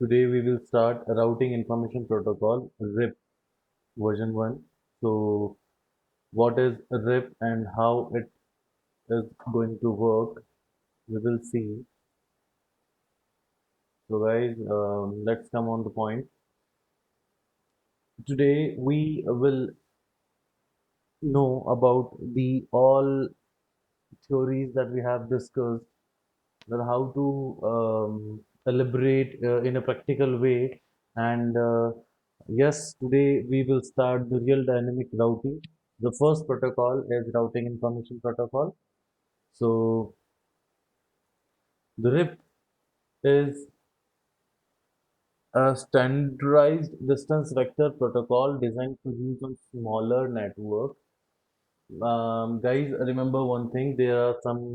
Today we will start Routing Information Protocol RIP version 1. So what is RIP and how it is going to work, we will see. So guys, let's come on the point. Today we will know about the all theories that we have discussed, that how to elaborate in a practical way. And yes, today we will start the real dynamic routing. The first protocol is routing information protocol. So the RIP is a standardized distance vector protocol designed for use on smaller network. Guys, remember one thing, there are some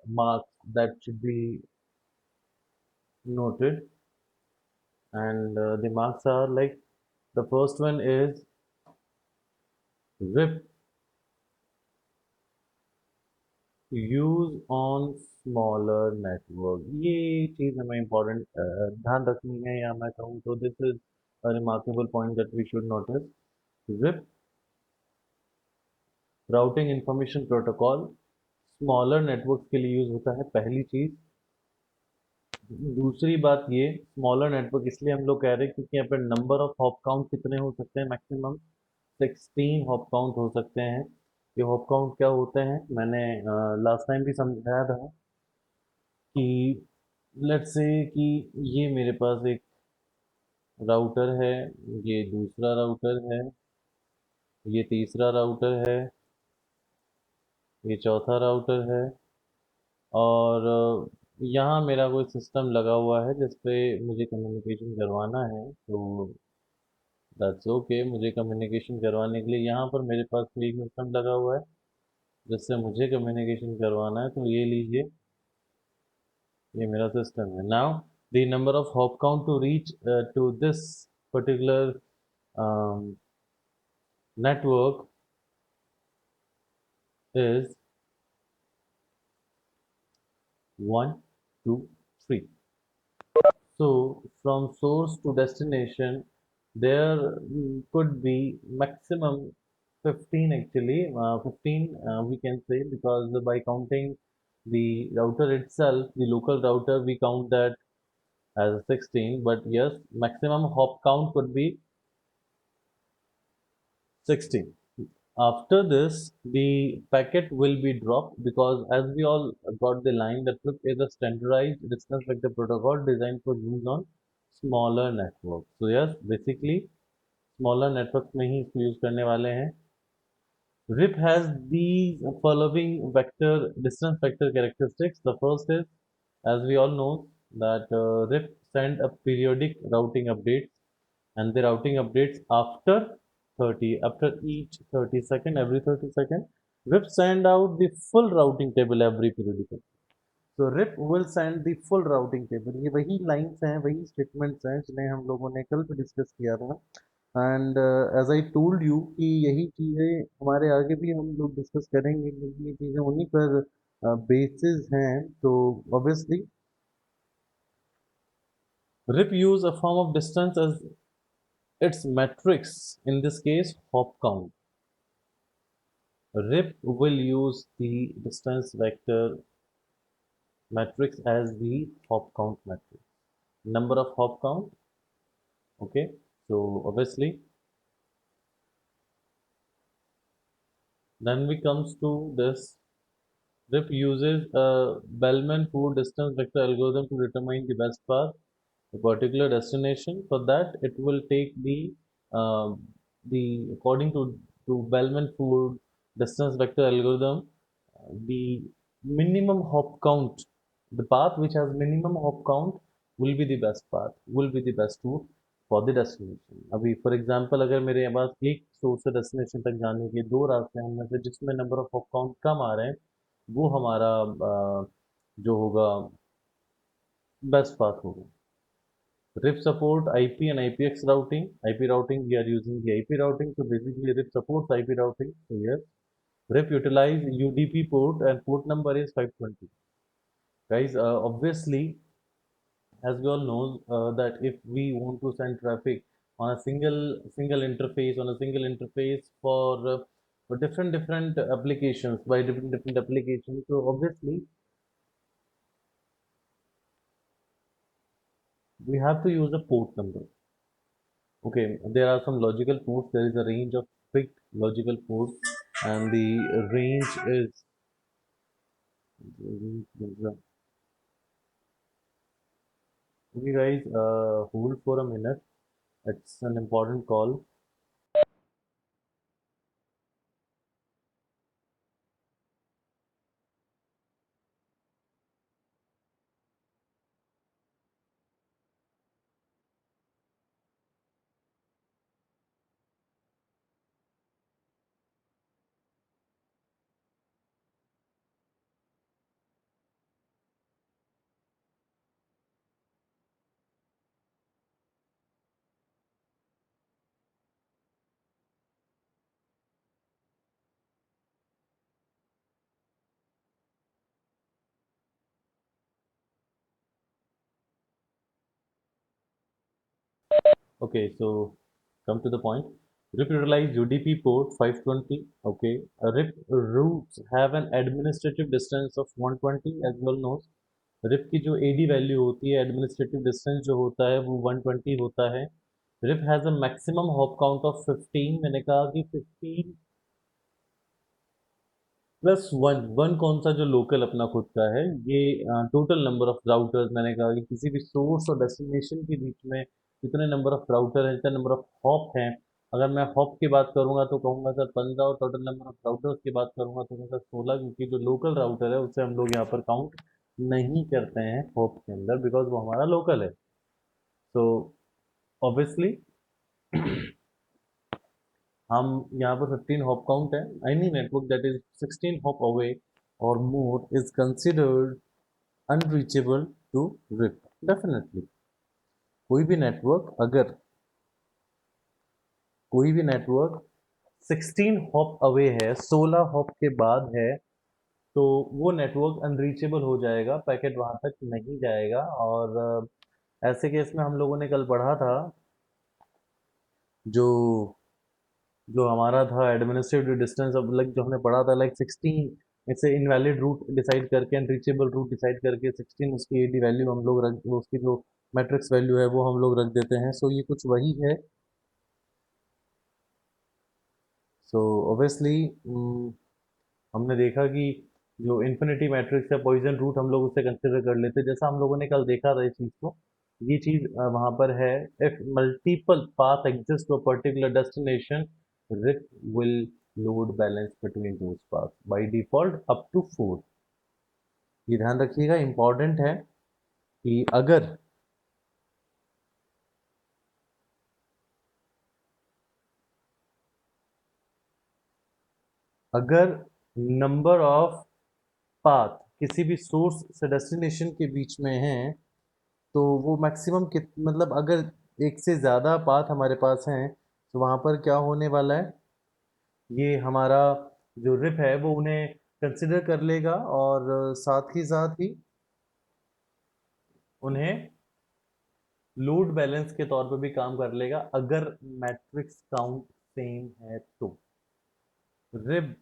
marks that should be noted, and the marks are like, the first one is RIP use on smaller network. ये चीज हमें important ध्यान रखनी है, या मैं कहूँ तो this is a remarkable point that we should notice. RIP routing information protocol smaller network के लिए यूज होता है, पहली चीज। दूसरी बात, ये स्मॉलर नेटवर्क इसलिए हम लोग कह रहे हैं क्योंकि यहाँ पर नंबर ऑफ हॉप काउंट कितने हो सकते हैं, मैक्सिमम 16 हॉप काउंट हो सकते हैं। ये हॉप काउंट क्या होते हैं, मैंने लास्ट टाइम भी समझाया था कि लेट्स से कि ये मेरे पास एक राउटर है, ये दूसरा राउटर है, ये तीसरा राउटर है, ये चौथा राउटर है, और यहाँ मेरा कोई सिस्टम लगा हुआ है जिस पे मुझे कम्युनिकेशन करवाना है। तो दैट्स ओके, मुझे कम्युनिकेशन करवाने के लिए यहाँ पर मेरे पास कोई सिस्टम लगा हुआ है जिससे मुझे कम्युनिकेशन करवाना है। तो ये लीजिए, ये मेरा सिस्टम है। Now the number of hop count to reach to this particular network is 1, 2, 3. So from source to destination, there could be maximum 15 actually, 15 we can say, because by counting the router itself, the local router, we count that as 16, but yes, maximum hop count could be 16. After this, the packet will be dropped, because as we all got the line that RIP is a standardized distance vector protocol designed for use on smaller networks. So yes, basically smaller networks में ही इसको use करने वाले हैं। RIP has these following vector distance vector characteristics. The first is, as we all know, that RIP send a periodic routing updates, and the routing updates after each 30 second, every 30 second. RIP send out the full routing table every periodical. So RIP will send the full routing table. ये वही lines हैं, वही statements हैं जिन्हें हम लोगों ने कल भी डिस्कस किया था। And as I told you कि यही चीज़ें हमारे आगे भी हम लोग डिस्कस करेंगे, क्योंकि ये चीज़ें उन्हीं पर बेसिस हैं। तो obviously RIP use a form of distance as its matrix, in this case hop count. RIP will use the distance vector matrix as the hop count matrix. Number of hop count, okay. So obviously, then we comes to this. RIP uses a Bellman-Ford distance vector algorithm to determine the best path to a particular destination. For that, it will take the according to Bellman-Ford distance vector algorithm, the minimum hop count, the path which has minimum hop count will be the best path, will be the best route for the destination. अभी for example अगर मेरे पास एक source से destination तक जाने के दो रास्ते हैं, उनमें से जिसमें नंबर ऑफ हॉप काउंट कम आ रहे हैं, वो हमारा जो होगा बेस्ट पाथ होगा। RIP support IP and IPX routing. IP routing, we are using the IP routing. So basically RIP supports IP routing. So yes, RIP utilize UDP port and port number is 520. Guys, obviously, as we all know that if we want to send traffic on a single interface for different applications by different applications, so obviously we have to use a port number. Okay, there are some logical ports. There is a range of picked logical ports, and the range is. Okay, guys, hold for a minute. It's an important call. Okay, so come to the point. RIP utilize UDP port 520. Okay, RIP routes have an administrative distance of 120 as well knows. RIP की जो AD value होती है, administrative distance जो होता है वो 120 होता है. RIP has a maximum hop count of 15. मैंने कहा कि 15 प्लस वन. वन कौन सा? जो लोकल अपना खुद का है. ये टोटल नंबर ऑफ राउटर्स. मैंने कहा कि किसी भी सोर्स और डेस्टिनेशन के बीच में जितने नंबर ऑफ राउटर हैं, जितने नंबर ऑफ हॉप हैं. अगर मैं हॉप की बात करूंगा तो कहूंगा सर 15, और टोटल नंबर ऑफ राउटर्स की बात करूंगा तो कहूंगा 16, क्योंकि जो लोकल राउटर है उसे हम लोग यहाँ पर काउंट नहीं करते हैं हॉप के अंदर, बिकॉज वो हमारा लोकल है. तो ऑब्वियसली हम यहाँ पर 15 हॉप काउंट है. Any network that is 16 hop away or more is considered unreachable to RIP. Definitely कोई भी नेटवर्क अगर कोई भी नेटवर्क 16 हॉप अवे है, 16 हॉप के बाद है, तो वो नेटवर्क अनरीचेबल हो जाएगा, पैकेट वहां तक नहीं जाएगा. और ऐसे केस में हम लोगों ने कल पढ़ा था जो जो हमारा था एडमिनिस्ट्रेटिव डिस्टेंस. अब लाइक जो हमने पढ़ा था लाइक 16 इससे इनवैलिड रूट डिसाइड करके, अनरीचेबल रूट डिसाइड करके 16 उसकी एडी वैल्यू हम लोग रख, उसकी जो मैट्रिक्स वैल्यू है वो हम लोग रख देते हैं. सो ये कुछ वही है. सो ऑब्वियसली हमने देखा कि जो इन्फिनिटी मैट्रिक्स है, पॉइजन रूट हम लोग उससे कंसिडर कर लेते हैं, जैसा हम लोगों ने कल देखा था इस चीज़ को. ये चीज़ वहाँ पर है. If multiple path exist to a particular destination, RIP will load balance between those path by default up to 4. ये ध्यान रखिएगा, इंपॉर्टेंट है कि अगर नंबर ऑफ पाथ किसी भी सोर्स से डेस्टिनेशन के बीच में है, तो वो मैक्सिमम कित मतलब अगर एक से ज़्यादा पाथ हमारे पास हैं, तो वहाँ पर क्या होने वाला है, ये हमारा जो रिप है वो उन्हें कंसिडर कर लेगा और साथ ही उन्हें लोड बैलेंस के तौर पे भी काम कर लेगा अगर मैट्रिक्स काउंट सेम है तो. RIB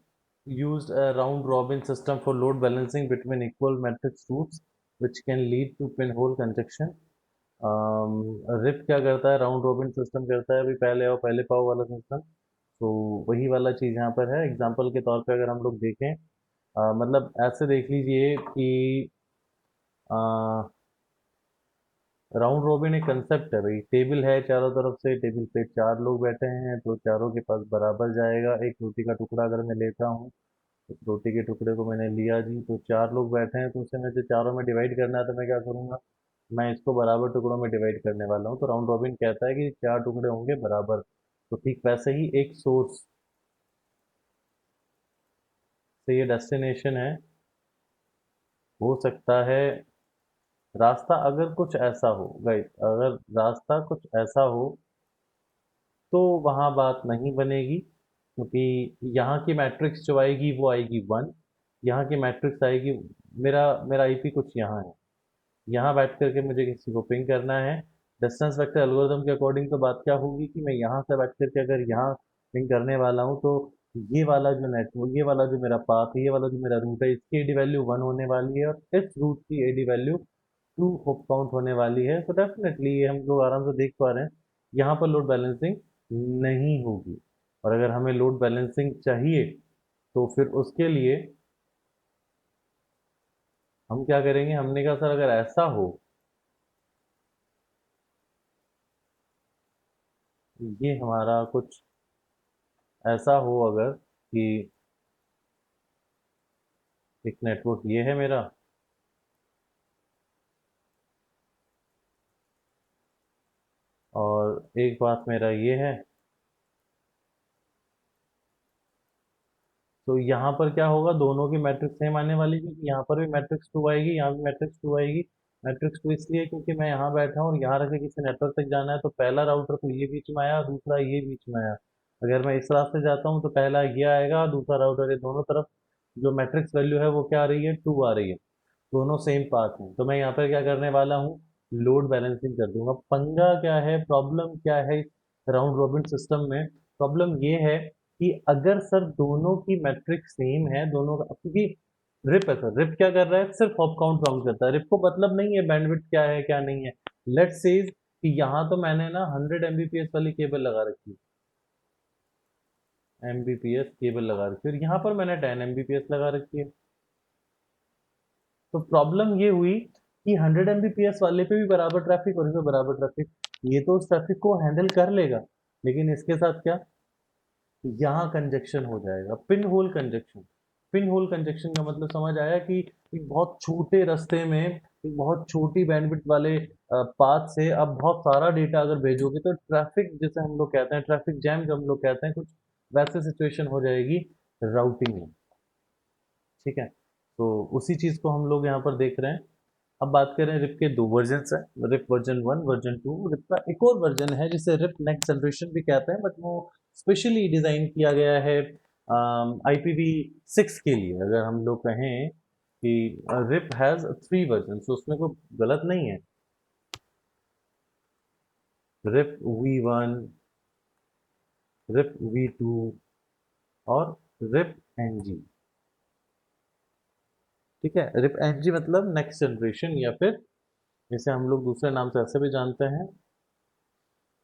used a round robin system for load balancing between equal matrix roots, which can lead to pinhole conjunction. RIP क्या करता है? राउंड रॉबिन सिस्टम करता है. अभी पहले आओ पहले पाओ वाला सिस्टम. तो वही वाला चीज़ यहाँ पर है. एग्जांपल के तौर पे अगर हम लोग देखें, मतलब ऐसे देख लीजिए कि राउंड रॉबिन एक कंसेप्ट है भाई. टेबल है चारों तरफ से, टेबल पे चार लोग बैठे हैं तो चारों के पास बराबर जाएगा. एक रोटी का टुकड़ा अगर मैं लेता हूँ, उस रोटी के टुकड़े को मैंने लिया जी, तो चार लोग बैठे हैं तो उसे मुझे चारों में डिवाइड करना है, तो मैं क्या करूँगा? मैं इसको बराबर टुकड़ों में डिवाइड करने वाला हूँ. तो राउंड रॉबिन कहता है कि चार टुकड़े होंगे बराबर. तो ठीक वैसे ही एक सोर्स से ये डेस्टिनेशन है, हो सकता है रास्ता अगर कुछ ऐसा हो गाइस, अगर रास्ता कुछ ऐसा हो तो वहाँ बात नहीं बनेगी, क्योंकि यहाँ की मैट्रिक्स जो आएगी वो आएगी 1. यहाँ की मैट्रिक्स आएगी, मेरा मेरा आईपी कुछ यहाँ है. यहाँ बैठ करके मुझे किसी को पिंग करना है। डिस्टेंस वेक्टर एल्गोरिथम के अकॉर्डिंग तो बात क्या होगी कि मैं यहाँ से बैठ करके अगर यहाँ पिंग करने वाला हूँ, तो ये वाला जो नेटवर्क, ये वाला जो मेरा पाथ है, ये वाला जो मेरा रूट है, इसकी एडी वैल्यू 1 होने वाली है और इस रूट की एडी वैल्यू 2 होप काउंट होने वाली है। तो डेफिनेटली ये हम लोग आराम से देख पा रहे हैं, यहाँ पर लोड बैलेंसिंग नहीं होगी। और अगर हमें लोड बैलेंसिंग चाहिए तो फिर उसके लिए हम क्या करेंगे, हमने कहा सर अगर ऐसा हो, ये हमारा कुछ ऐसा हो अगर कि एक नेटवर्क ये है मेरा, और एक बात मेरा ये है, तो यहाँ पर क्या होगा, दोनों की मैट्रिक्स सेम आने वाली है, क्योंकि यहाँ पर भी मैट्रिक्स 2 आएगी, यहाँ भी मैट्रिक्स 2 आएगी। मैट्रिक्स 2 इसलिए क्योंकि मैं यहाँ बैठा हूँ और यहाँ रख के किसी नेटवर्क तक जाना है, तो पहला राउटर तो ये बीच में आया और दूसरा ये बीच में आया। अगर मैं इस रास्ते जाता हूँ तो पहला ये आएगा और दूसरा राउटर, ये दोनों तरफ जो मैट्रिक्स वैल्यू है वो क्या आ रही है, 2 आ रही है। दोनों सेम पाथ हैं, तो मैं यहाँ पर क्या करने वाला हूँ, लोड बैलेंसिंग कर दूंगा। पंगा क्या है, प्रॉब्लम क्या है राउंड रॉबिन सिस्टम में? प्रॉब्लम ये है कि अगर सर दोनों की मैट्रिक्स सेम है, दोनों का, क्योंकि रिप है सर, रिप क्या कर रहा है, सिर्फ हॉप काउंट काउंट करता है। रिप को मतलब नहीं है बैंडविड्थ क्या है क्या नहीं है। लेट्स से कि यहाँ तो मैंने ना 100 एमबीपीएस वाली केबल लगा रखी है, एमबीपीएस केबल लगा रखी है, और यहाँ पर मैंने 10 एमबीपीएस लगा रखी है। तो प्रॉब्लम ये हुई कि 100 एमबीपीएस वाले पे भी बराबर ट्रैफिक और इसमें बराबर ट्रैफिक, ये तो उस ट्रैफिक को हैंडल कर लेगा, लेकिन इसके साथ क्या, यहाँ कंजक्शन हो जाएगा, pin hole conjunction. Pin hole conjunction का मतलब समझ आया कि एक बहुत छोटे रास्ते में, एक बहुत छोटी बैंडविड्थ वाले पाथ से आप बहुत सारा डेटा अगर भेजोगे, तो ट्रैफिक जिसे हम लोग कहते हैं, ट्रैफिक जैम जो हम लोग कहते हैं, कुछ वैसे सिचुएशन हो जाएगी राउटिंग में। ठीक है, तो उसी चीज को हम लोग यहाँ पर देख रहे हैं। अब बात करें, रिप के दो वर्जन है, रिप वर्जन 1, वर्जन 2। रिप का एक और वर्जन है जिसे रिप नेक्स्ट जनरेशन भी कहते हैं, बट वो स्पेशली डिजाइन किया गया है IPv6 के लिए। अगर हम लोग कहें कि रिप हैज 3 वर्जन, तो उसमें कोई गलत नहीं है। रिप V1, रिप V2 और रिप NG। ठीक है, रिप NG मतलब नेक्स्ट जनरेशन, या फिर जिसे हम लोग दूसरे नाम से ऐसे भी जानते हैं,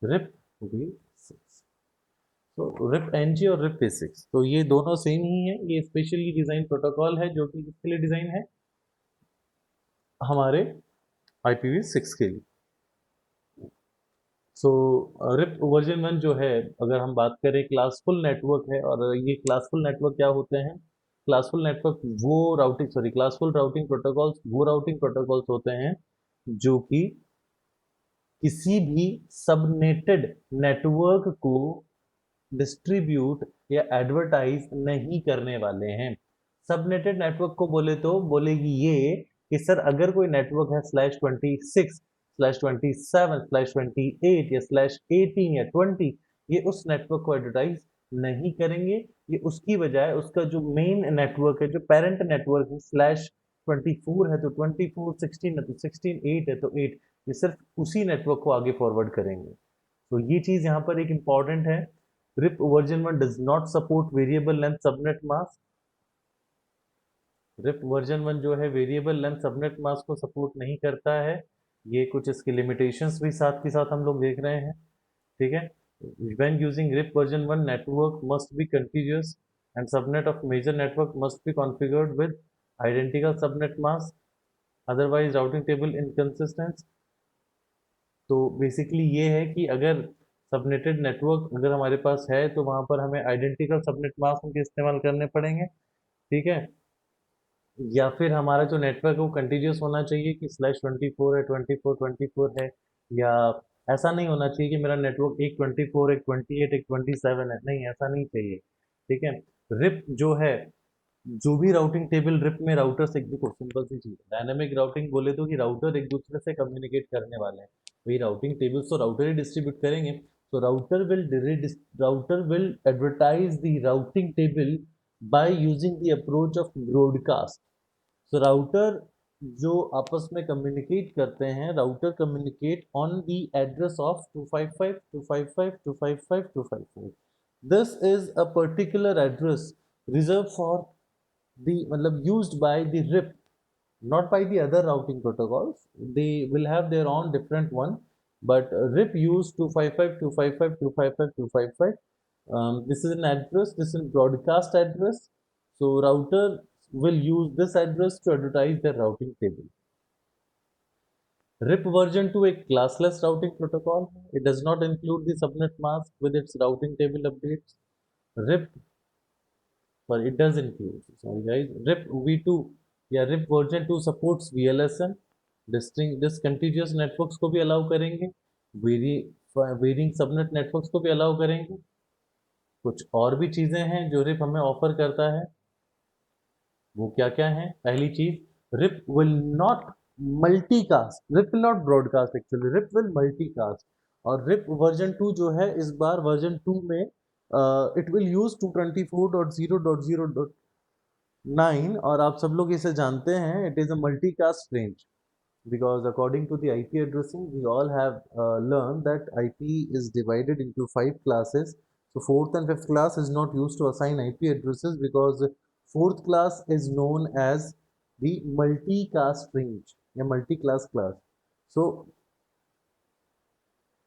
रिप V6। तो रिप NG और रिप P6, तो ये दोनों सेम ही है। ये स्पेशली डिजाइन प्रोटोकॉल है जो कि किसके लिए डिजाइन है, हमारे IPv6 के लिए। सो रिप वर्जन 1 जो है, अगर हम बात करें, क्लासफुल नेटवर्क है। और ये क्लासफुल नेटवर्क क्या होते हैं, क्लासफुल नेटवर्क वो routing, sorry, classful routing protocols वो राउटिंग प्रोटोकॉल्स होते हैं जो कि किसी भी सबनेटेड नेटवर्क को डिस्ट्रीब्यूट या एडवर्टाइज नहीं करने वाले हैं। सबनेटेड नेटवर्क को बोले तो बोलेगी ये कि सर अगर कोई नेटवर्क है /26/27/28 या /18 या 20, ये उस नेटवर्क को एडवर्टाइज नहीं करेंगे। ये उसकी बजाय उसका जो मेन नेटवर्क है, जो पेरेंट नेटवर्क है, /24 है तो 24, 16 है तो 16, 8 है तो 8, ये सिर्फ उसी नेटवर्क को आगे फॉरवर्ड करेंगे। तो ये चीज यहाँ पर एक इंपॉर्टेंट है। RIP version 1 does not support variable length subnet mask। RIP version 1 जो है वेरिएबल लेंथ सबनेट मास्क को सपोर्ट नहीं करता है। ये कुछ इसकी लिमिटेशंस भी साथ के साथ हम लोग देख रहे हैं। ठीक है, when using RIP version 1 network must be contiguous and subnet of major network must be configured with identical subnet mask, otherwise routing table inconsistent। तो बेसिकली ये है कि अगर सबनेटेड नेटवर्क अगर हमारे पास है, तो वहां पर हमें आइडेंटिकल सबनेट मास्क के इस्तेमाल करने पड़ेंगे। ठीक है, या फिर हमारा जो नेटवर्क है वो कंटिन्यूस होना चाहिए कि /24 है, 24 है, या ऐसा नहीं होना चाहिए कि मेरा नेटवर्क एक 24, एक 28, एक 27 है। नहीं, ऐसा नहीं चाहिए। ठीक है, रिप जो है, जो भी राउटिंग टेबल रिप में राउटर से, देखो सिंपल सी चीज, डायनामिक राउटिंग बोले तो कि राउटर एक दूसरे से कम्युनिकेट करने वाले हैं, वही राउटिंग टेबल्स तो राउटर ही डिस्ट्रीब्यूट करेंगे। तो router will advertise the routing table by using the approach of broadcast। So router जो आपस में कम्युनिकेट करते हैं, router communicate on the address of 255 255 255 255. This is a particular address reserved for the मतलब used by the RIP, not by the other routing protocols. They will have their own different one, but RIP use 255 255 255 255. This is an address, this is broadcast address. So router will use this address to advertise their routing table. RIP version 2 एक classless routing protocol है. It does not include the subnet mask with its routing table updates. RIP, but it does include, sorry guys, RIP v2 या RIP version 2 supports VLSN. Discontinuous networks को भी allow करेंगे, varying subnet networks को भी allow करेंगे. कुछ और भी चीजें हैं जो RIP हमें ऑफर करता है, वो क्या क्या है? पहली चीज, RIP will not multicast, RIP will not broadcast, actually RIP will multicast. और रिप वर्जन 2 जो है, इस बार वर्जन 2 में इट विल यूज 224.0.0.9. और आप सब लोग इसे जानते हैं, it is a multicast range, because according to the IP addressing, we all have learned that IP is divided into 5 classes. So fourth and fifth class is not used to assign IP addresses, because fourth class is known as the multicast range, a multi-class class. So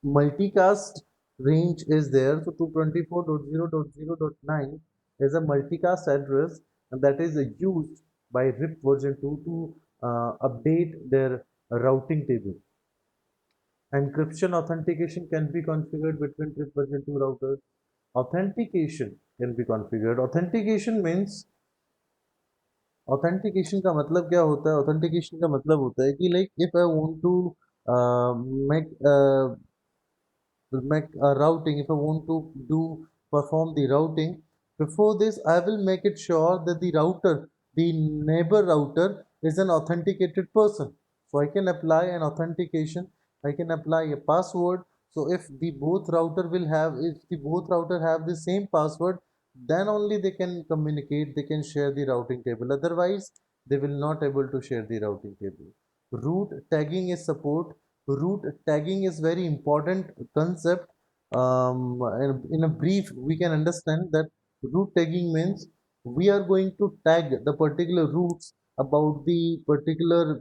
multicast range is there. So 224.0.0.9 is a multicast address, and that is used by RIP version 2 to update their routing table. Encryption authentication can be configured between RIP version 2 routers. Authentication can be configured. Authentication का मतलब क्या होता है? Authentication का मतलब होता है कि like if I want to make routing, if I want to perform the routing, before this I will make it sure that the neighbor router is an authenticated person. So I can apply an authentication, I can apply a password. So if the both router have the same password, then only they can communicate, they can share the routing table. Otherwise, they will not able to share the routing table. Root tagging is support. Root tagging is very important concept. In a brief, we can understand that root tagging means we are going to tag the particular routes about the particular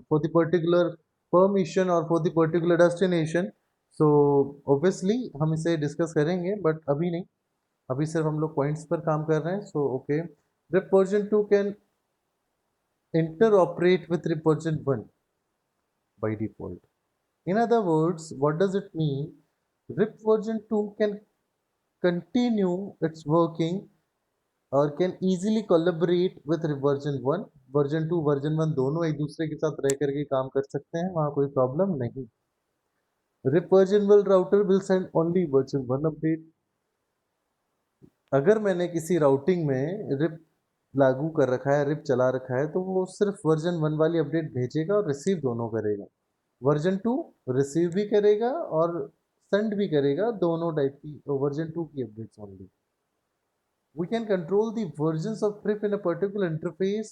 for the particular permission or for the particular destination. So obviously हम इसे discuss करेंगे, but अभी नहीं, अभी सिर्फ हम लोग points पर काम कर रहे हैं. So okay, RIP version 2 can interoperate with RIP version 1 by default. In other words, what does it mean? RIP version 2 can continue its working और can easily collaborate with RIP version 1. Version 2 version 1 दोनों एक दूसरे के साथ रह करके काम कर सकते हैं, वहाँ कोई प्रॉब्लम नहीं. RIP version 1 router will send only version 1 update. अगर मैंने किसी राउटिंग में RIP लागू कर रखा है, RIP चला रखा है, तो वो सिर्फ वर्जन 1 वाली अपडेट भेजेगा और रिसीव दोनों करेगा. वर्जन 2 रिसीव भी करेगा और सेंड भी करेगा, दोनों टाइप की वर्जन 2 की updates only. We can control the versions of RIP in a particular interface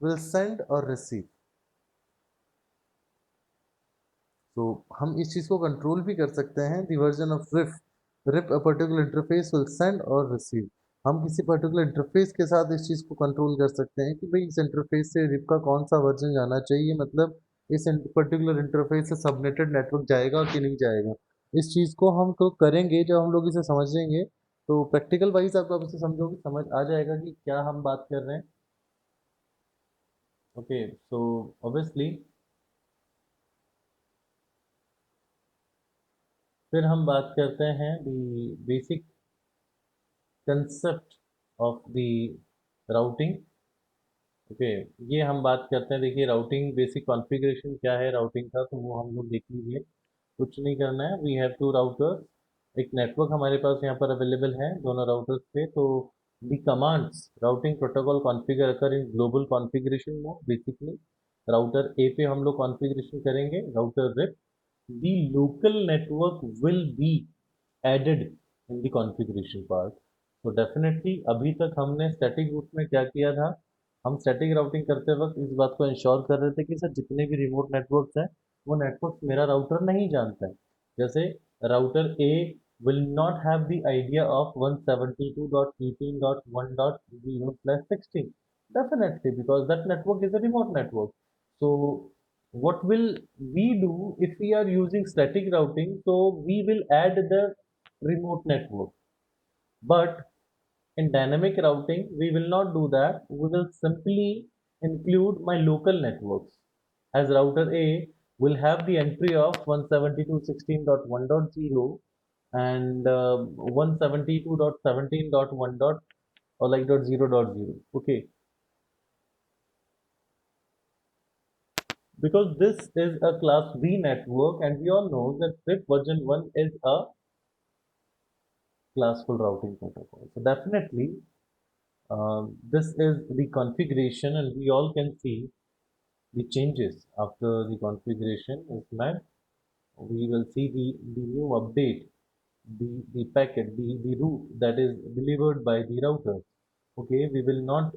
will send or receive. तो हम इस चीज़ को कंट्रोल भी कर सकते हैं. The version of RIP a particular interface will send or receive. हम किसी पर्टिकुलर इंटरफेस के साथ इस चीज़ को कंट्रोल कर सकते हैं कि भाई इस इंटरफेस से RIP का कौन सा वर्जन जाना चाहिए, मतलब इस पर्टिकुलर इंटरफेस से सबनेटेड नेटवर्क जाएगा कि नहीं जाएगा. इस चीज़ को हम तो करेंगे जब हम लोग इसे समझेंगे, तो प्रैक्टिकल वाइज आपको अब इसे समझोगे, समझ आ जाएगा कि क्या हम बात कर रहे हैं. ओके, सो ऑब्वियसली फिर हम बात करते हैं the basic concept of the routing. Okay, ये हम बात करते हैं. देखिए, राउटिंग बेसिक कॉन्फ़िगरेशन क्या है राउटिंग का, तो वो हम लोग देख लीजिए. कुछ नहीं करना है. We have two routers. एक नेटवर्क हमारे पास यहाँ पर अवेलेबल है दोनों राउटर्स पे. तो the commands routing protocol configure occur in global configuration mode. Basically router A पे हम लोग कॉन्फ़िगरेशन करेंगे, router RIP. The local network will be added in the configuration part. तो डेफिनेटली अभी तक हमने स्टैटिक रूट में क्या किया था, हम स्टैटिक राउटिंग करते वक्त इस बात को इंश्योर कर रहे थे कि सर जितने भी रिमोट नेटवर्क्स हैं वो नेटवर्क्स मेरा राउटर नहीं जानता है। जैसे router A will not have the idea of 172.18.1.0/16, definitely, because that network is a remote network. So what will we do if we are using static routing? So we will add the remote network, but in dynamic routing, we will not do that. We will simply include my local networks. As router A will have the entry of 172.16.1.0 and 172.17.1. Or like dot 0.0. Okay, because this is a class B network, and we all know that SWIFT version 1 is a classful routing protocol. So definitely, this is the configuration, and we all can see the changes after the configuration is met. We will see the new update, the packet, the route that is delivered by the router. Okay, we will not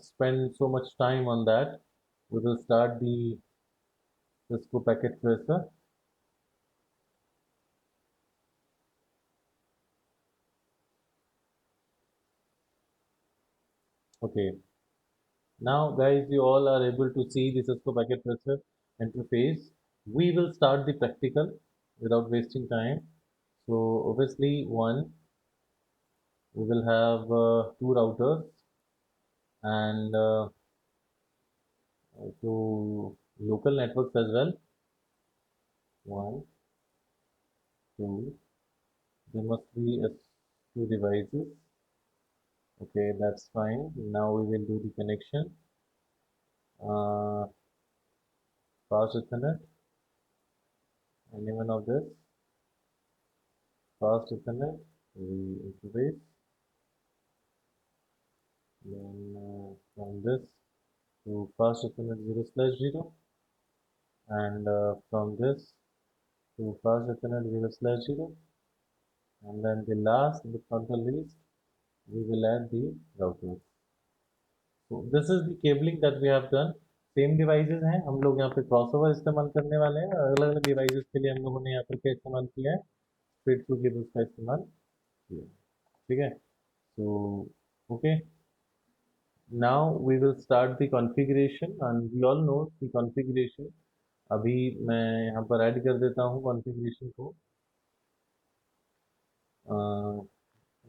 spend so much time on that. We will start the Cisco packet tracer. Okay, now guys, you all are able to see the Cisco packet tracer interface. We will start the practical without wasting time. So obviously, one, we will have two routers and two local networks as well. One, two. There must be two devices. Okay, that's fine. Now we will do the connection. Uh, Fast Ethernet. Any one of this. Fast Ethernet. We interface. Then from this to Fast Ethernet 0/0, and from this to Fast Ethernet 0/0, and then the last but not the least, we will add the routers. So this is the cabling that we have done. Same devices हैं, हम लोग यहाँ पे crossover इस्तेमाल करने वाले हैं, अलग अलग डिवाइसेस के लिए हम लोगों ने यहाँ पर क्या इस्तेमाल किया है, स्ट्रेट थ्रू केबल्स का इस्तेमाल किया। ठीक है, so okay, now we will start the configuration and we all know the configuration. अभी मैं यहाँ पर ऐड कर देता हूँ configuration को.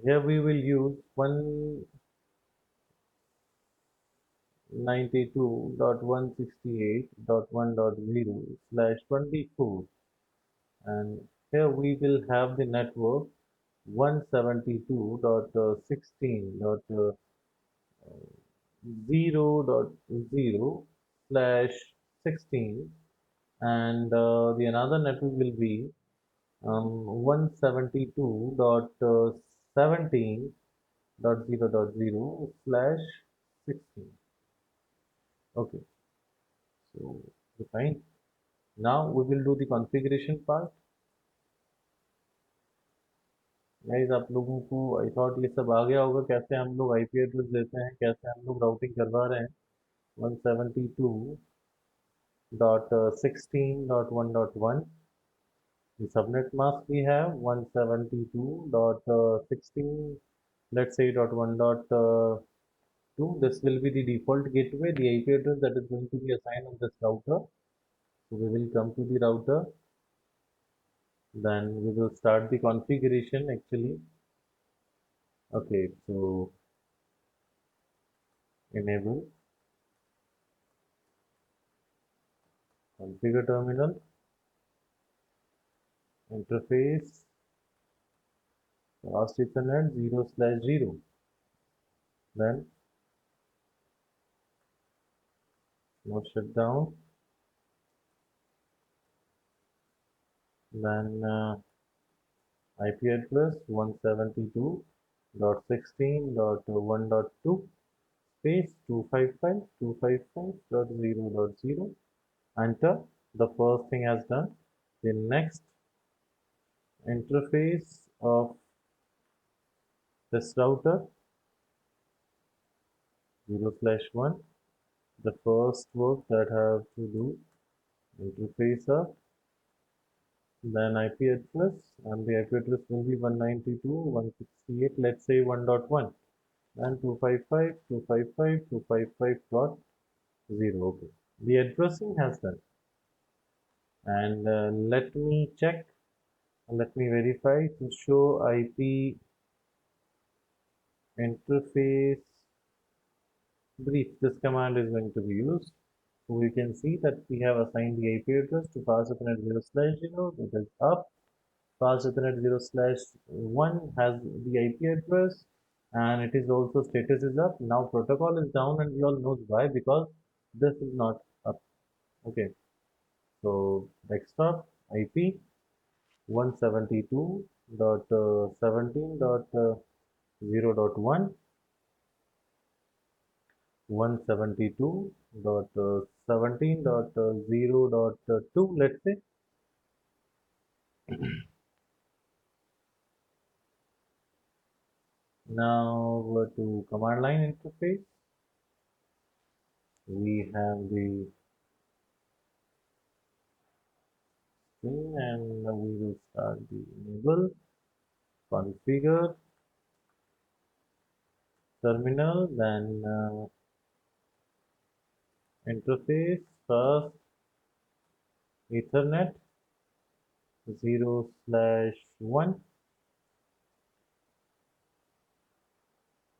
Here we will use 192.168.1.0/24, and here we will have the network 172.16.0.0/16, and the another network will be 172.17.0.0/16. Okay, so fine. Now we will do the configuration part. Guys, आप लोगों को आई थॉट ये सब आ गया होगा, कैसे हम लोग आईपी एड्रेस देते हैं, कैसे हम लोग राउटिंग करवा रहे हैं 172.16.1.1. the subnet mask we have 172.16, let's say dot 1.2. This will be the default gateway, the IP address that is going to be assigned on this router. So we will come to the router, then we will start the configuration actually. Okay, so enable configure terminal, interface fast ethernet 0/0, then node shutdown, then IP address 172.16.1.2 space 255.255.0.0. Enter. The first thing has done. The next interface of this router 0/1. The first work that I have to do, interface up, then IP address, and the IP address will be 192.168, let's say 1.1, and 255.255.255.0. Okay, the addressing has done, and let me check, let me verify to show IP interface brief. This command is going to be used. So we can see that we have assigned the IP address to fast Ethernet 0/0, that is up. Fast Ethernet 0/1 has the IP address, and it is also status is up. Now protocol is down, and we all know why, because this is not up. Okay, so desktop IP 172.17.0.1, 172.17.0.2, let's say. Now go to command line interface. We have the screen, and we will start the enable, configure, terminal, then interface, first Ethernet 0/1,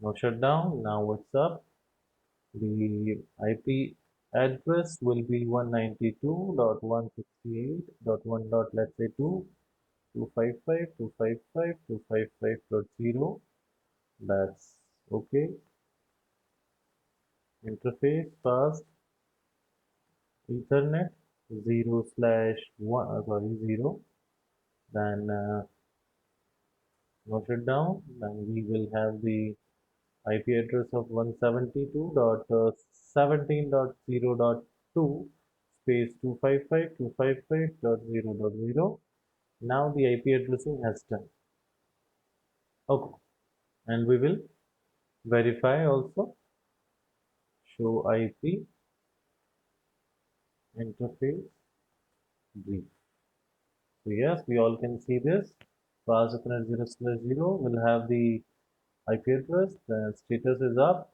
no shutdown. Now what's up? The IP address will be 192.168.1. Let's say 255.255.255.0. That's okay. Interface fast Ethernet 0/1, sorry, 0. Then note it down. Then we will have the IP address of 172.17.0.2 space 255.255.0.0. Now the IP addressing has done. Okay, and we will verify also. Show IP interface brief. So yes, we all can see this. Fast Ethernet 0/0 will have the IP address. The status is up.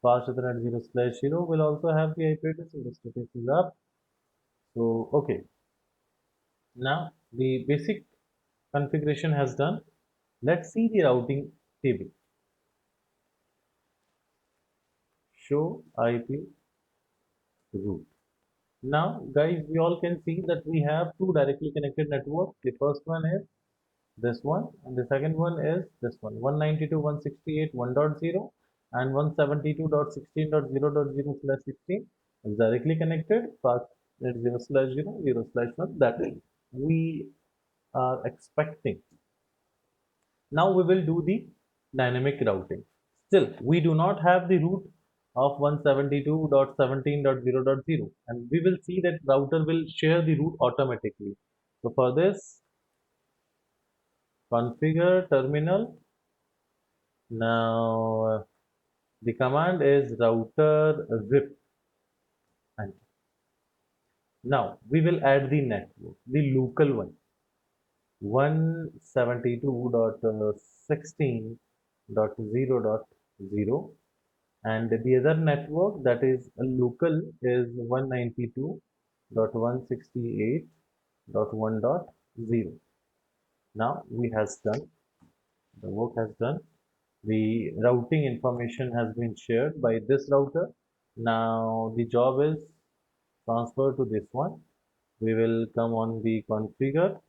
Fast Ethernet 0/0 will also have the IP address, and the status is up. So okay, now the basic configuration has done. Let's see the routing table. Show IP route. Now guys, we all can see that we have two directly connected networks. The first one is this one, and the second one is this one, 192.168.1.0 and 172.16.0.0/16 is directly connected. Fast at 0/0, 0/1, that is we are expecting. Now we will do the dynamic routing. Still, we do not have the route of 172.17.0.0, and we will see that router will share the route automatically. So for this, configure terminal. Now the command is router zip, and now we will add the network, the local one, 172.16.0.0, and the other network that is local is 192.168.1.0. Now we has done, the work has done. The routing information has been shared by this router. Now the job is transfer to this one. We will come on the configure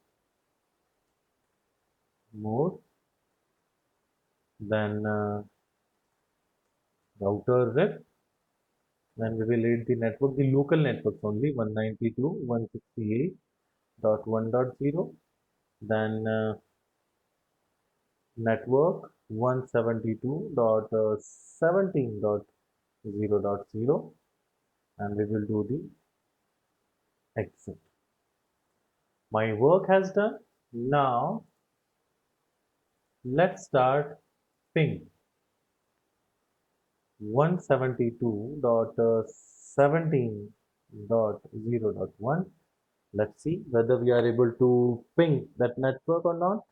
mode, then router rep, then we will add the network, the local networks only, 192.168.1.0, then network 172.17.0.0, and we will do the exit. My work has done. Now let's start ping. 172.17.0.1. Let's see whether we are able to ping that network or not.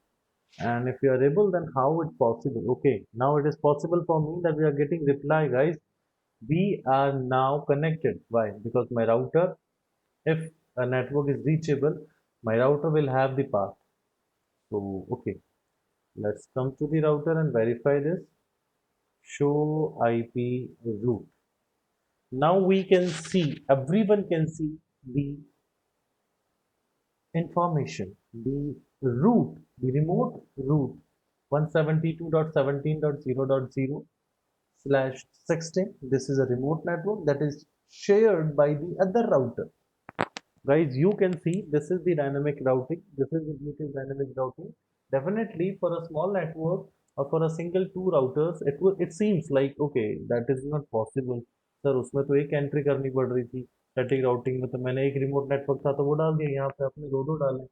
And if you are able, then how it's possible? Okay, now it is possible for me that we are getting reply, guys. We are now connected. Why? Because my router, if a network is reachable, my router will have the path. So, okay, let's come to the router and verify this. Show IP route. Now we can see, everyone can see the information, the root, the remote root 172.17.0.0 slash 16. This is a remote network that is shared by the other router. Guys, you can see this is the dynamic routing. This is the Bluetooth dynamic routing. Definitely for a small network or for a single two routers, it seems like okay, that is not possible. Sir उसमें तो एक entry करनी पड़ रही थी static routing में, तो मैंने एक रिमोट नेटवर्क था तो वो डाल दिया, यहाँ पे अपने दो दो डाले।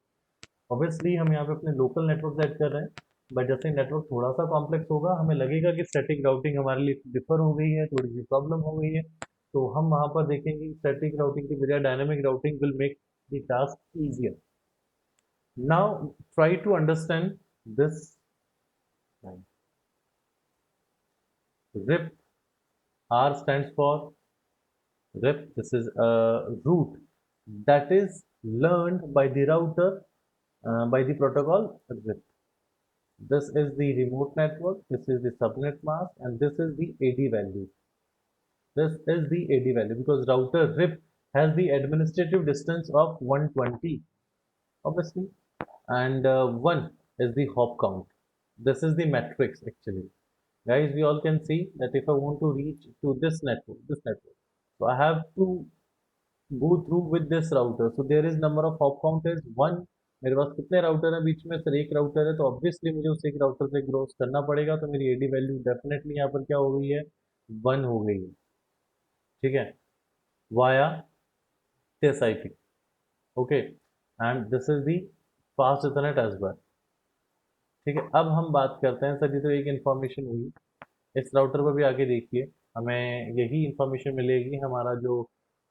ऑब्वियसली हम यहाँ पे अपने लोकल नेटवर्क सेट कर रहे हैं, बट जैसे नेटवर्क थोड़ा सा कॉम्प्लेक्स होगा हमें लगेगा कि स्टैटिक राउटिंग हमारे लिए डिफर हो गई है, थोड़ी सी प्रॉब्लम हो गई है, तो हम वहाँ पर देखेंगे स्टैटिक राउटिंग की बजाय dynamic routing will make the task easier. Now try to understand this RIP. R stands for RIP. This is a route that is learned by the router by the protocol RIP. This is the remote network, this is the subnet mask, and this is the AD value. This is the AD value because router RIP has the administrative distance of 120, obviously, and 1 is the hop count. This is the matrix actually. Guys, we all can see that if I want to reach to this network, so I have to go through with this router. So there is number of hop count is 1. मेरे पास कितने router है बीच में? Sir एक router है, तो obviously मुझे उस एक राउटर से क्रॉस करना पड़ेगा, तो मेरी एडी वैल्यू डेफिनेटली यहाँ पर क्या हो गई है? 1 हो गई है, ठीक है, via this IP. Okay, and this is the fast ethernet as well. ठीक है, अब हम बात करते हैं, सर ये तो एक इन्फॉर्मेशन हुई, इस राउटर पर भी आगे देखिए, हमें यही इंफॉर्मेशन मिलेगी, हमारा जो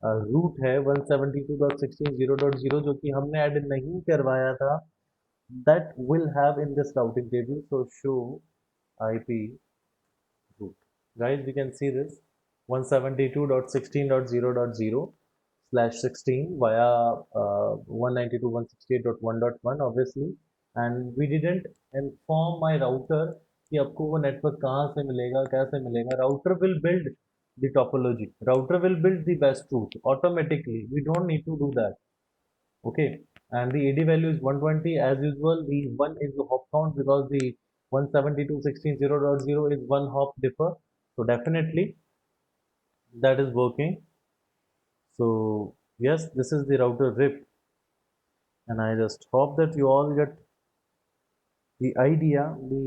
रूट है 172.16.0.0 जो कि हमने ऐड नहीं करवाया था, that will have in this routing table. So show IP route. Guys, we can see this 172.16.0.0 slash 16 via 192.168.1.1 obviously, and we didn't inform my router कि आपको वो नेटवर्क कहाँ से मिलेगा, कैसे मिलेगा। Router will build the topology, router will build the best route automatically, we don't need to do that. Okay, and the AD value is 120 as usual. The 1 is the hop count because the 172.16.0.0 is one hop differ, so definitely that is working. So yes, this is the router RIP, and I just hope that you all get the idea, the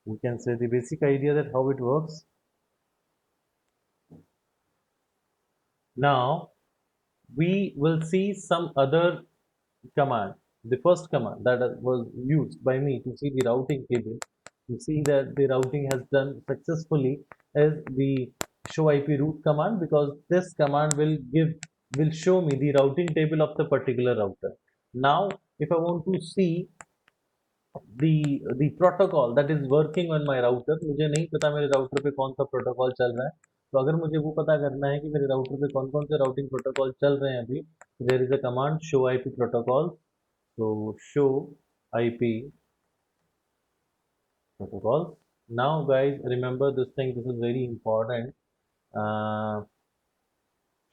we can say the basic idea that how it works. Now we will see some other command. The first command that was used by me to see the routing table, to see that the routing has done successfully, is the show IP route command, because this command will show me the routing table of the particular router. Now if I want to see the protocol that is working on my router, मुझे नहीं पता मेरे router पे कौन सा protocol चल रहा है, तो अगर मुझे वो पता करना है कि मेरे राउटर पे कौन कौन से राउटिंग प्रोटोकॉल चल रहे हैं अभी, there is a command show IP protocol. so show IP protocol. Now guys, remember this thing, this is very important.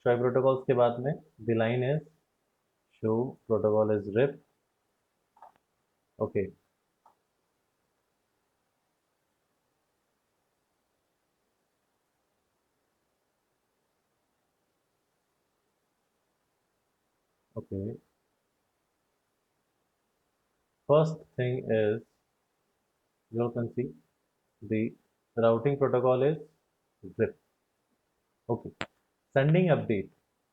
show IP protocols के बाद में the line is show protocol is RIP. okay, okay, first thing is you can see the routing protocol is RIP. okay, sending update,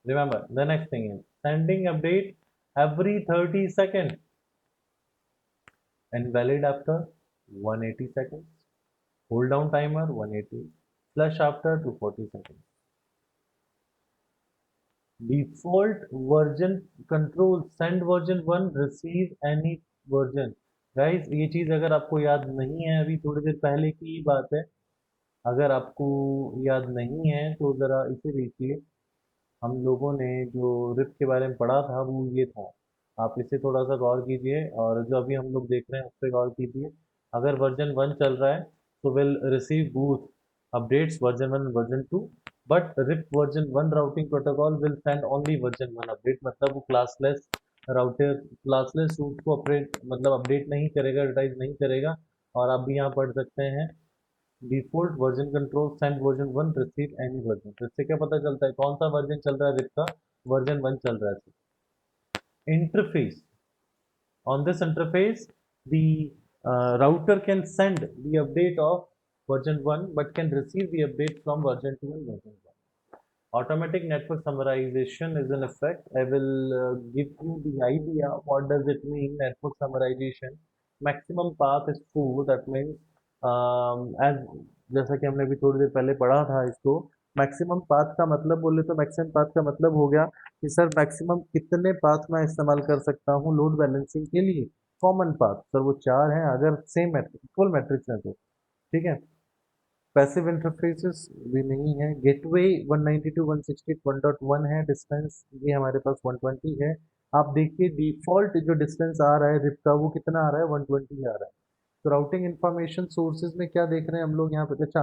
remember the next thing is sending update every 30 seconds and valid after 180 seconds. Hold down timer 180, flush after 240 seconds. Default version control send version 1 receive any version. Guys ये चीज अगर आपको याद नहीं है, अभी थोड़ी देर पहले की ही बात है, अगर आपको याद नहीं है तो जरा इसे देखिए। हम लोगों ने जो रिप के बारे में पढ़ा था वो ये था, आप इसे थोड़ा सा गौर कीजिए और जो अभी हम लोग देख रहे हैं उस पर गौर कीजिए। अगर वर्जन 1 चल रहा है तो will receive both updates version 1 version 2, but RIP version 1 routing protocol will send only version 1 update, मतलब वो क्लासलेस राउटर क्लासलेस रूट को अपडेट मतलब अपडेट नहीं करेगा, एडवर्टाइज नहीं करेगा। और आप भी यहाँ पढ़ सकते हैं default version control send version 1 receive any version. तो इससे क्या पता चलता है कौन सा वर्जन चल रहा है, रिप का वर्जन 1 चल रहा है। Interface, on this interface the router can send the update of version 1 but can receive the update from version 2 and version 1. Automatic network summarization is in effect. I will give you the idea what does it mean network summarization. Maximum path is 4, that means as जैसा कि हमने अभी थोड़ी देर पहले पढ़ा था इसको, maximum path का मतलब बोले तो मैक्सिमम पाथ का मतलब हो गया कि सर मैक्सिमम कितने पाथ मैं इस्तेमाल कर सकता हूँ लोड बैलेंसिंग के लिए। कॉमन पाथ सर वो 4 हैं अगर सेम मैट्रिक्स इक्वल मैट्रिक्स है तो, ठीक है। पैसिव इंटरफेसेस भी नहीं है। गेटवे 192.168.1.1 है डिस्टेंस, ये हमारे पास 120 है। आप देखिए डिफॉल्ट जो डिस्टेंस आ रहा है रिप का वो कितना आ रहा है, 120 आ रहा है। तो राउटिंग इंफॉर्मेशन सोर्सेज में क्या देख रहे हैं हम लोग यहाँ पे, अच्छा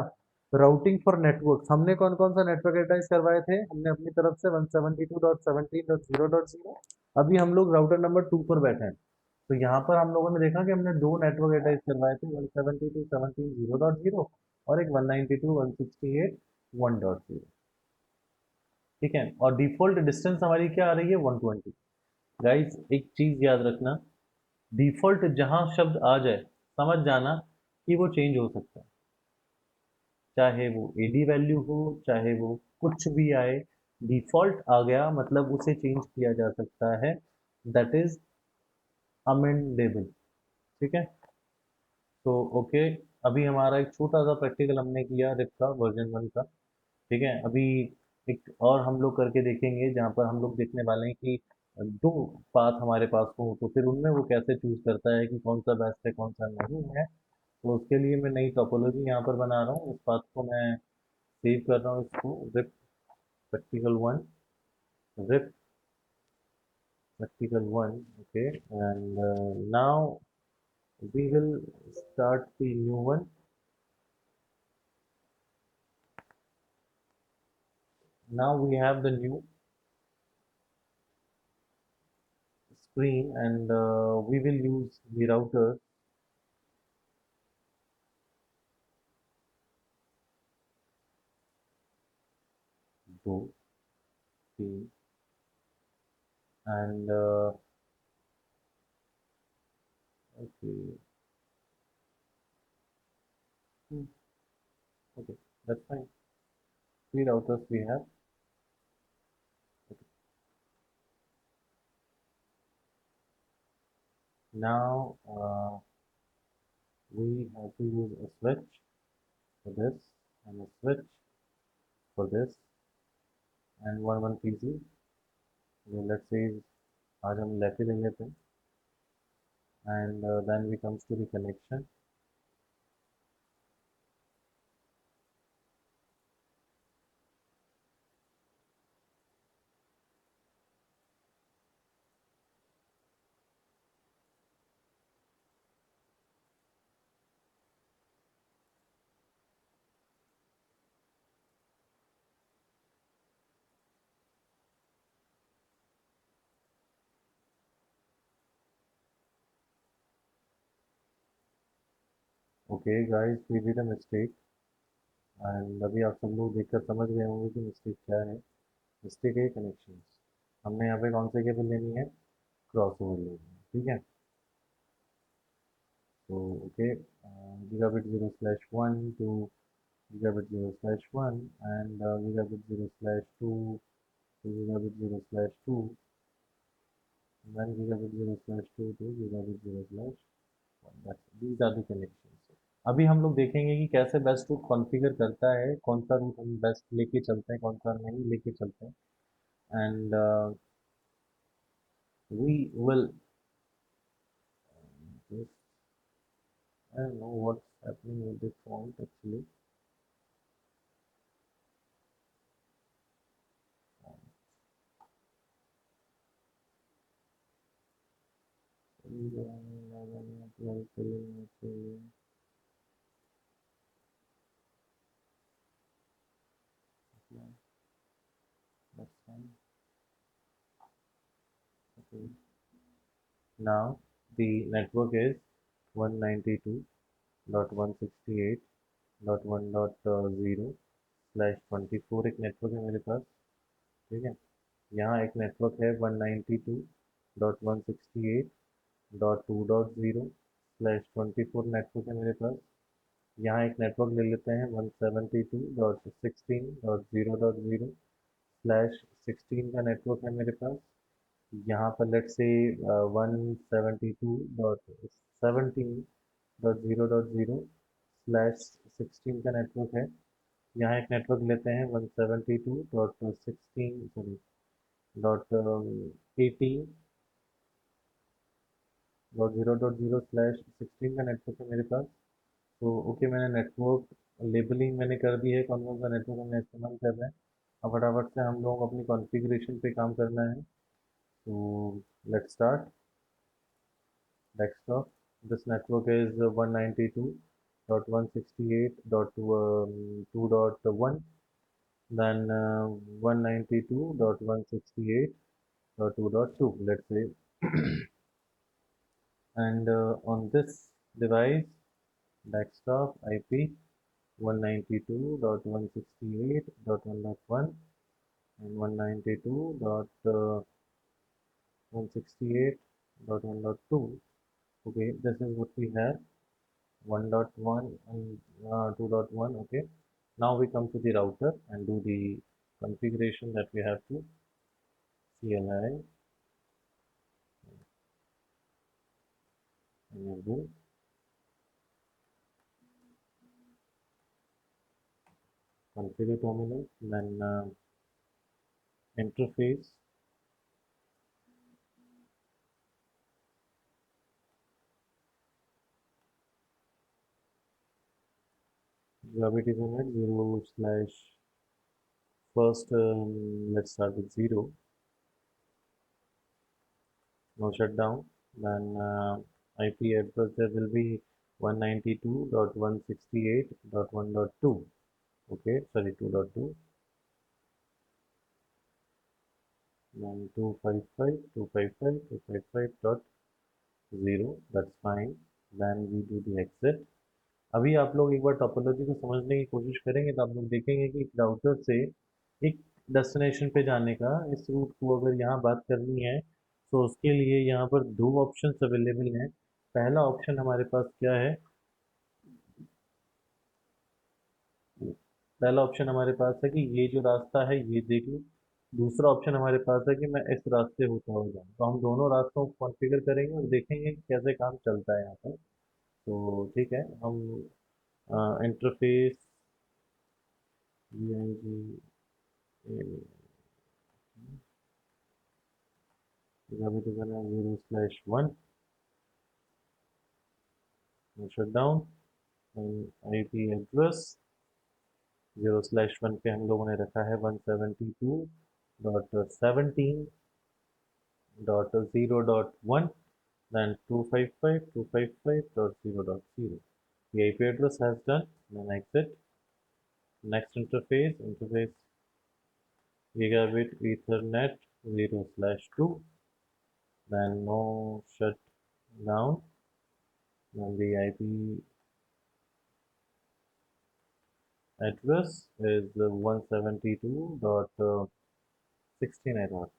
राउटिंग फॉर नेटवर्क हमने कौन कौन सा नेटवर्क एडवर्टाइज करवाए थे, हमने अपनी तरफ से 172.17.0.0। अभी हम लोग राउटर नंबर 2 पर बैठे हैं। तो यहाँ पर हम लोगों ने देखा कि हमने दो नेटवर्क एडवर्टाइज करवाए थे, 172.17.0.0 और एक 192.168.1.0, ठीक है। और डिफॉल्ट डिस्टेंस हमारी क्या आ रही है, 120। गाइस एक चीज याद रखना, डिफॉल्ट जहां शब्द आ जाए समझ जाना कि वो चेंज हो सकता है, चाहे वो एडी वैल्यू हो चाहे वो कुछ भी आए, डिफॉल्ट आ गया मतलब उसे चेंज किया जा सकता है, दैट इज अमेंडेबल, ठीक है। तो ओके, अभी हमारा एक छोटा सा प्रैक्टिकल हमने किया रिप का वर्जन 1 का, ठीक है। अभी एक और हम लोग करके देखेंगे जहाँ पर हम लोग देखने वाले हैं कि दो पाथ हमारे पास हो तो फिर उनमें वो कैसे चूज करता है कि कौन सा बेस्ट है कौन सा नहीं है। तो उसके लिए मैं नई टोपोलॉजी यहाँ पर बना रहा हूँ, उस पाथ को मैं सेव कर रहा हूँ, इसको RIP practical 1, RIP practical 1, okay. And now we will start the new one. Now we have the new screen and we will use the router. Two, three, and okay, hmm, okay, that's fine. Three routers we have. Okay. Now we have to use a switch for this and a switch for this and one PC. So let's say आज हम लेके ले लेते हैं and then we comes to the connection. Okay guys, we did a mistake and अभी आप सब लोग देखकर समझ गए होंगे कि मिस्टेक क्या है। मिस्टेक है कनेक्शन, हमने यहाँ पे कौन से केबल लेनी है, क्रॉस ओवर लेनी है, ठीक है। तो okay, gigabit 0/1 to gigabit 0/1 and gigabit 0/2 to gigabit 0/2, then gigabit 0/2 to gigabit 0/1. These are the connections. अभी हम लोग देखेंगे कि कैसे बेस्ट रूट कॉन्फ़िगर करता है, कौन सा रूट हम बेस्ट लेके चलते हैं, कौन सा नहीं लेके चलते हैं। And we will, I don't know what's happening with this font actually. That's fine. Okay. Now the network is 192.168.1.0/24 एक नेटवर्क है मेरे पास। ठीक है, यहाँ एक नेटवर्क है 192.168.2.0/24 नेटवर्क है मेरे पास। यहाँ एक नेटवर्क ले लेते हैं 172.16.0.0/16 का नेटवर्क है मेरे पास। यहाँ पर लेट से 172.17.0.0/16 का नेटवर्क है। यहाँ एक नेटवर्क लेते हैं 172.16 सॉरी डॉट 18.0.0/16 का नेटवर्क है मेरे पास। तो ओके, मैंने नेटवर्क लेबलिंग मैंने कर दी है, कौन कौन सा नेटवर्क हमने इस्तेमाल कर रहे हैं। अब फटाफट से हम लोग अपनी कॉन्फ़िगरेशन पे काम करना है। तो let's start desktop. This network is 192.168.2.1, then 192.168.2.2, let's say. And on this device, desktop IP 192.168.1.1 and 192.168.1.2. Okay, this is what we have, 1.1 and 2.1. Okay, now we come to the router and do the configuration that we have to. CLI enable configure terminal, then interface, gravity unit 0 slash first, let's start with 0, no shutdown. Then IP address there will be 192.168.1.2. Okay, sorry, 2.2. Then 255.255.255.0, that's fine. Then we do the exit. अभी आप लोग एक बार topology को समझने की कोशिश करेंगे तो आप लोग देखेंगे कि राउटर से एक डेस्टिनेशन पे जाने का, इस रूट को अगर यहाँ बात करनी है तो उसके लिए यहाँ पर दो ऑप्शंस अवेलेबल हैं। पहला ऑप्शन हमारे पास क्या है, पहला ऑप्शन हमारे पास है कि ये जो रास्ता है ये देख लो। दूसरा ऑप्शन हमारे पास है कि मैं इस रास्ते होता हुआ जाऊँ। तो हम दोनों रास्तों को कॉन्फ़िगर करेंगे और देखेंगे कि कैसे काम चलता है यहाँ पर। तो ठीक है, हम interface gravity 0/1 shutdown, IP address 0/1 पे हम लोगों ने रखा है 172.17.0.1, then 255.255.0.0. The IP address has done. Then exit. Next interface gigabit Ethernet 0/2. Then no shutdown. Then the IP address is 172.16, I thought.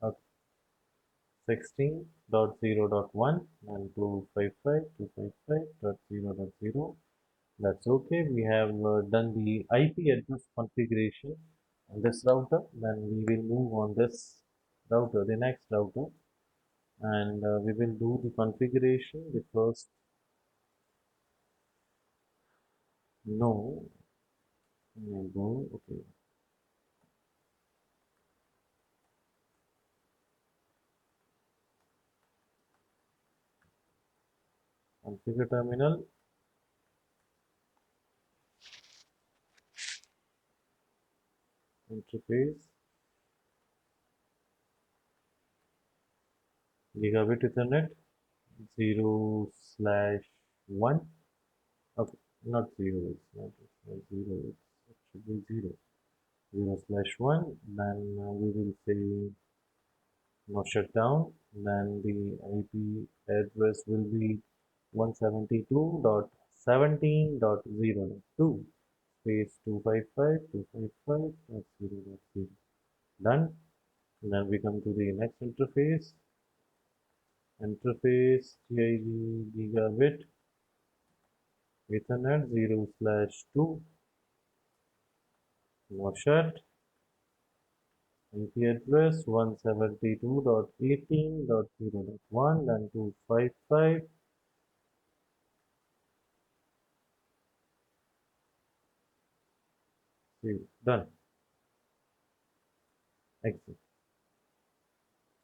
Okay. 16.0.1 and 255.255.0.0. That's okay. We have done the IP address configuration on this router. Then we will move on this router, the next router, and we will do the configuration. The first No, no, okay. Configure terminal, interface, gigabit Ethernet, 0/1. Okay, not 0, it's not 0, it should be 0. 0/1, then we will say no shutdown, then the IP address will be 172.17.0.2 space 255.255.0.0. Done. Then we come to the next interface. Interface TIG gigabit Ethernet 0/2 MOSFET IP address 172.18.0.1 then 255. See, done. Exit.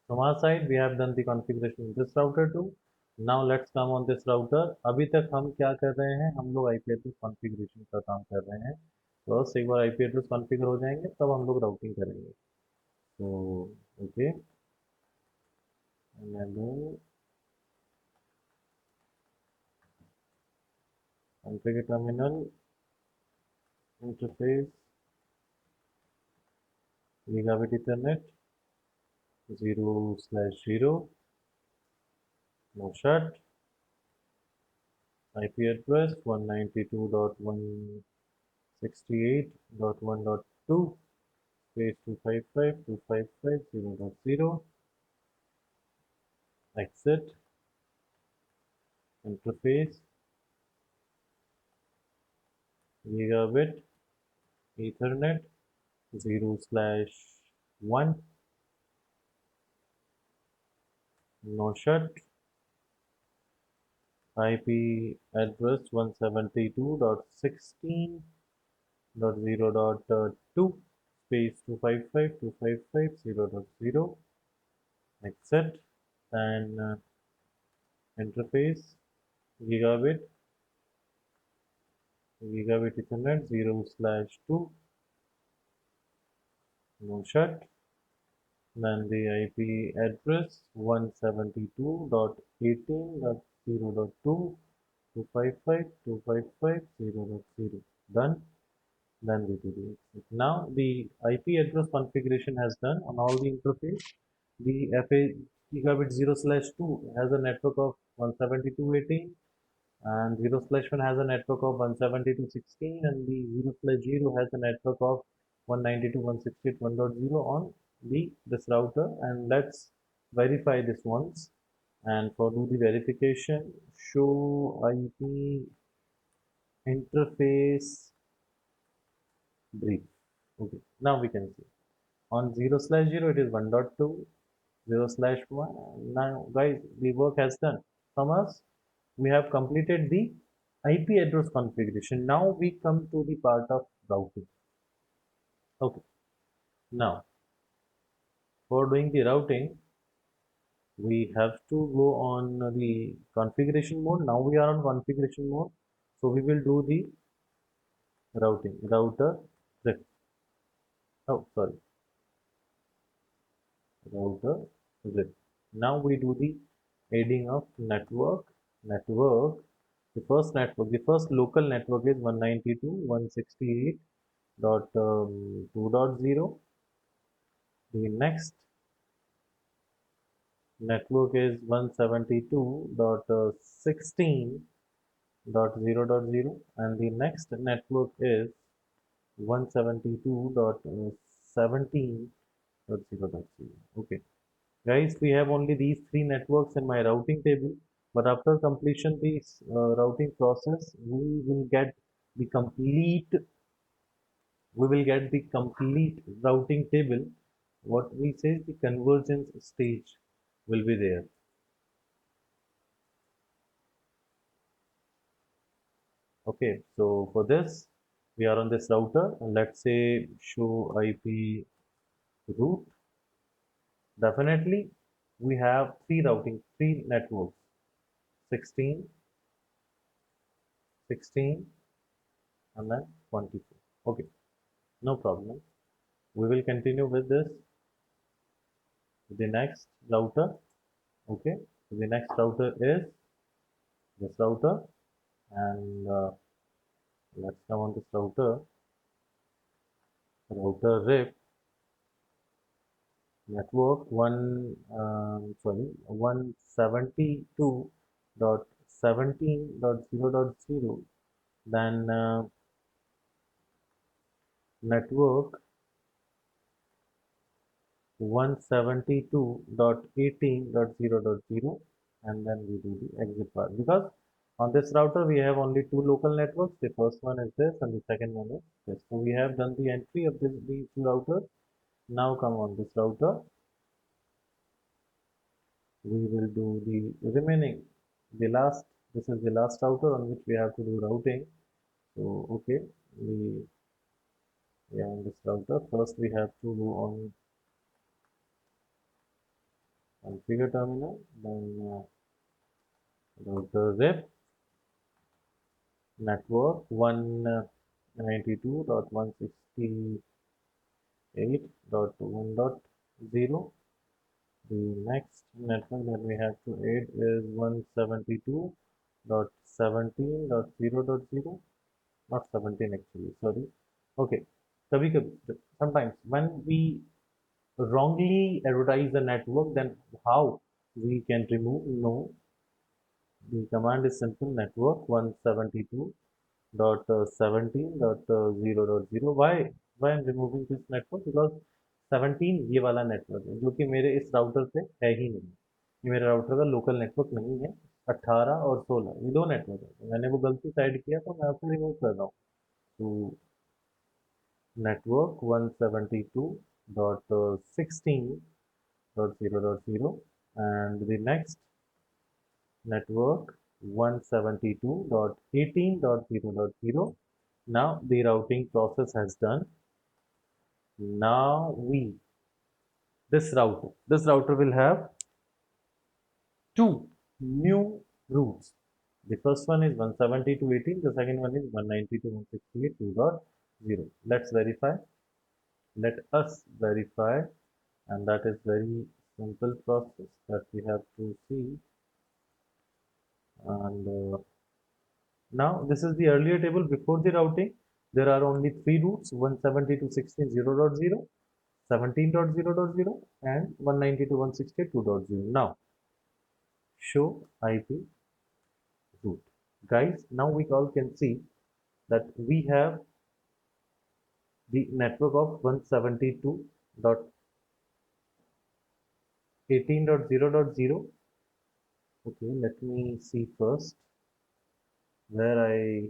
From our side, we have done the configuration of this router too. Now let's come on this router. अभी तक हम क्या कर रहे हैं, हम लोग IP address configuration का काम कर रहे हैं. बस एक बार IP address configure हो जाएंगे तब हम लोग routing करेंगे. So okay, enable configure terminal interface gigabit Ethernet 0/0 no shut IP address 192.168.1.2 space 255.255.0.0. Exit. Interface gigabit Ethernet 0/1 no shut IP address 172.16.0.2 space 255.255.0.0. Exit. And interface gigabit Ethernet 0/2 no shut. Then the IP address 172.18.0.2 255.255.0.0. Done. Then we do the exit. Now the IP address configuration has done on all the interface. The FA gigabit 0/2 has a network of 172.18 and 0/1 has a network of 172.16 and the 0/0 has a network of 192.168.1.0 on the this router. And let's verify this once. And for do the verification, show IP interface brief. Okay, now we can see on 0/0 it is 1.2, 0/1. Now guys, the work has done from us. We have completed the IP address configuration. Now we come to the part of routing. Okay, now for doing the routing, we have to go on the configuration mode. Now we are on configuration mode, so we will do the router script. Oh, sorry, router script. Now we do the adding of network. The first local network is 192.168.2.0. The next network is 172.16.0.0 and the next network is 172.17.0.0. Okay, guys, we have only these three networks in my routing table, but after completion this routing process, the complete we will get the complete routing table. What we say is the convergence stage will be there. Okay, so for this we are on this router, and let's say show IP route. Definitely we have three networks, 16, 16, and then 24. Okay, no problem. We will continue with this, the next router. Okay, so the next router is this router, and let's come on this router RIP network 172.17.0.0, then network 172.18.0.0, and then we do the exit part, because on this router we have only two local networks. The first one is this and the second one is this. So we have done the entry of these two routers. Now come on this router, we will do the remaining, the last, this is the last router on which we have to do routing. So okay, we on this router first we have to go on configure terminal, then router zip network 192.168.1.0. The next network that we have to add is 172.17.0.0, not 17 actually, sorry. Okay, sometimes when we wrongly advertise the network, then how we can remove? No, the command is simple, network 172.17.0.0. Why I'm removing this network? Because 17 ये वाला network है जो कि मेरे इस router पे है ही नहीं, ये मेरे राउटर का लोकल नेटवर्क नहीं है। 18 और 16 ये दो नेटवर्क है, मैंने वो गलती साइड किया तो मैं उसको रिमूव कर रहा हूँ। तो network 172.16.0.0, and the next network 172.18.0.0. Now the routing process has done. Now this router will have two new routes. The first one is 172.18, the second one is 192.168.2.0. Let's verify. Let us verify, and that is very simple process that we have to see. And now this is the earlier table before the routing. There are only three routes: 172.16.0.0, 17.0.0, and 192.168.2.0. Now show IP route. Guys, now we all can see that we have the network of 172.18.0.0. Okay, let me see first where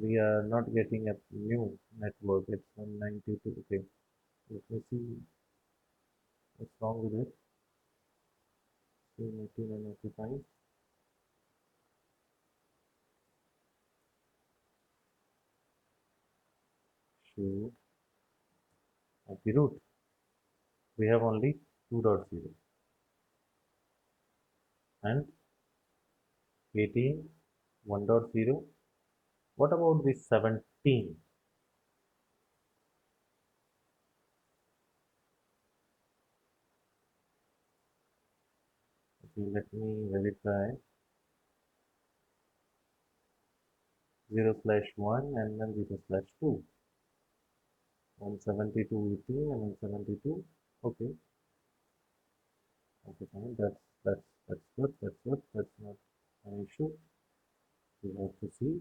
we are not getting a new network. It's 192. Okay, let me see what's wrong with it. 18 and 85. Show IP route. We have only 2.0 and 18 1.0. What about the 17? Okay, let me verify. 0/1 and then 0/2. 172.18 and 172. Okay, okay, fine. That's good. That's good. That's not an issue. We have to see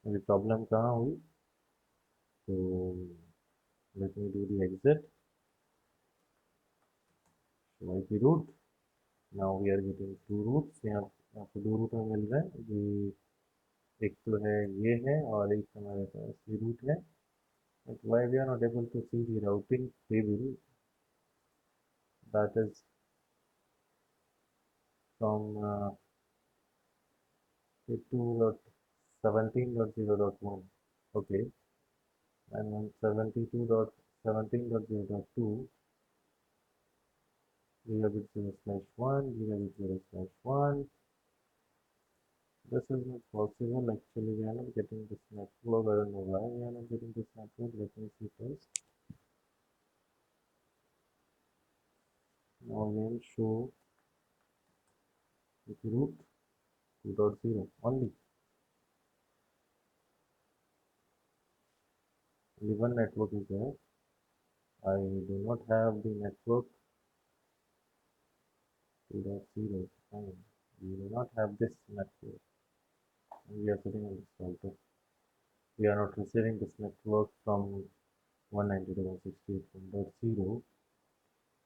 the problem कहाँ हुई. So let me do the exit. So IP route. Now we are getting two routes. यहाँ आपको दो root में मिल रहा है, ये एक तो है ये है और एक हमारे पास ये रूट है. But why we are not able to see the routing table, that is from 2.7 17.0.1. Okay, and on 72.17.0.2, gigabit 0 slash 1, gigabit 0 slash 1. This is not possible. Actually, we are not getting this network. I don't know why we are not getting this network. Let me see first. Now again show with root 2.0 only. Only one network is there. I do not have the network 2.0. Fine. We do not have this network. We are sitting on this router. We are not receiving this network from 192.168.1.0.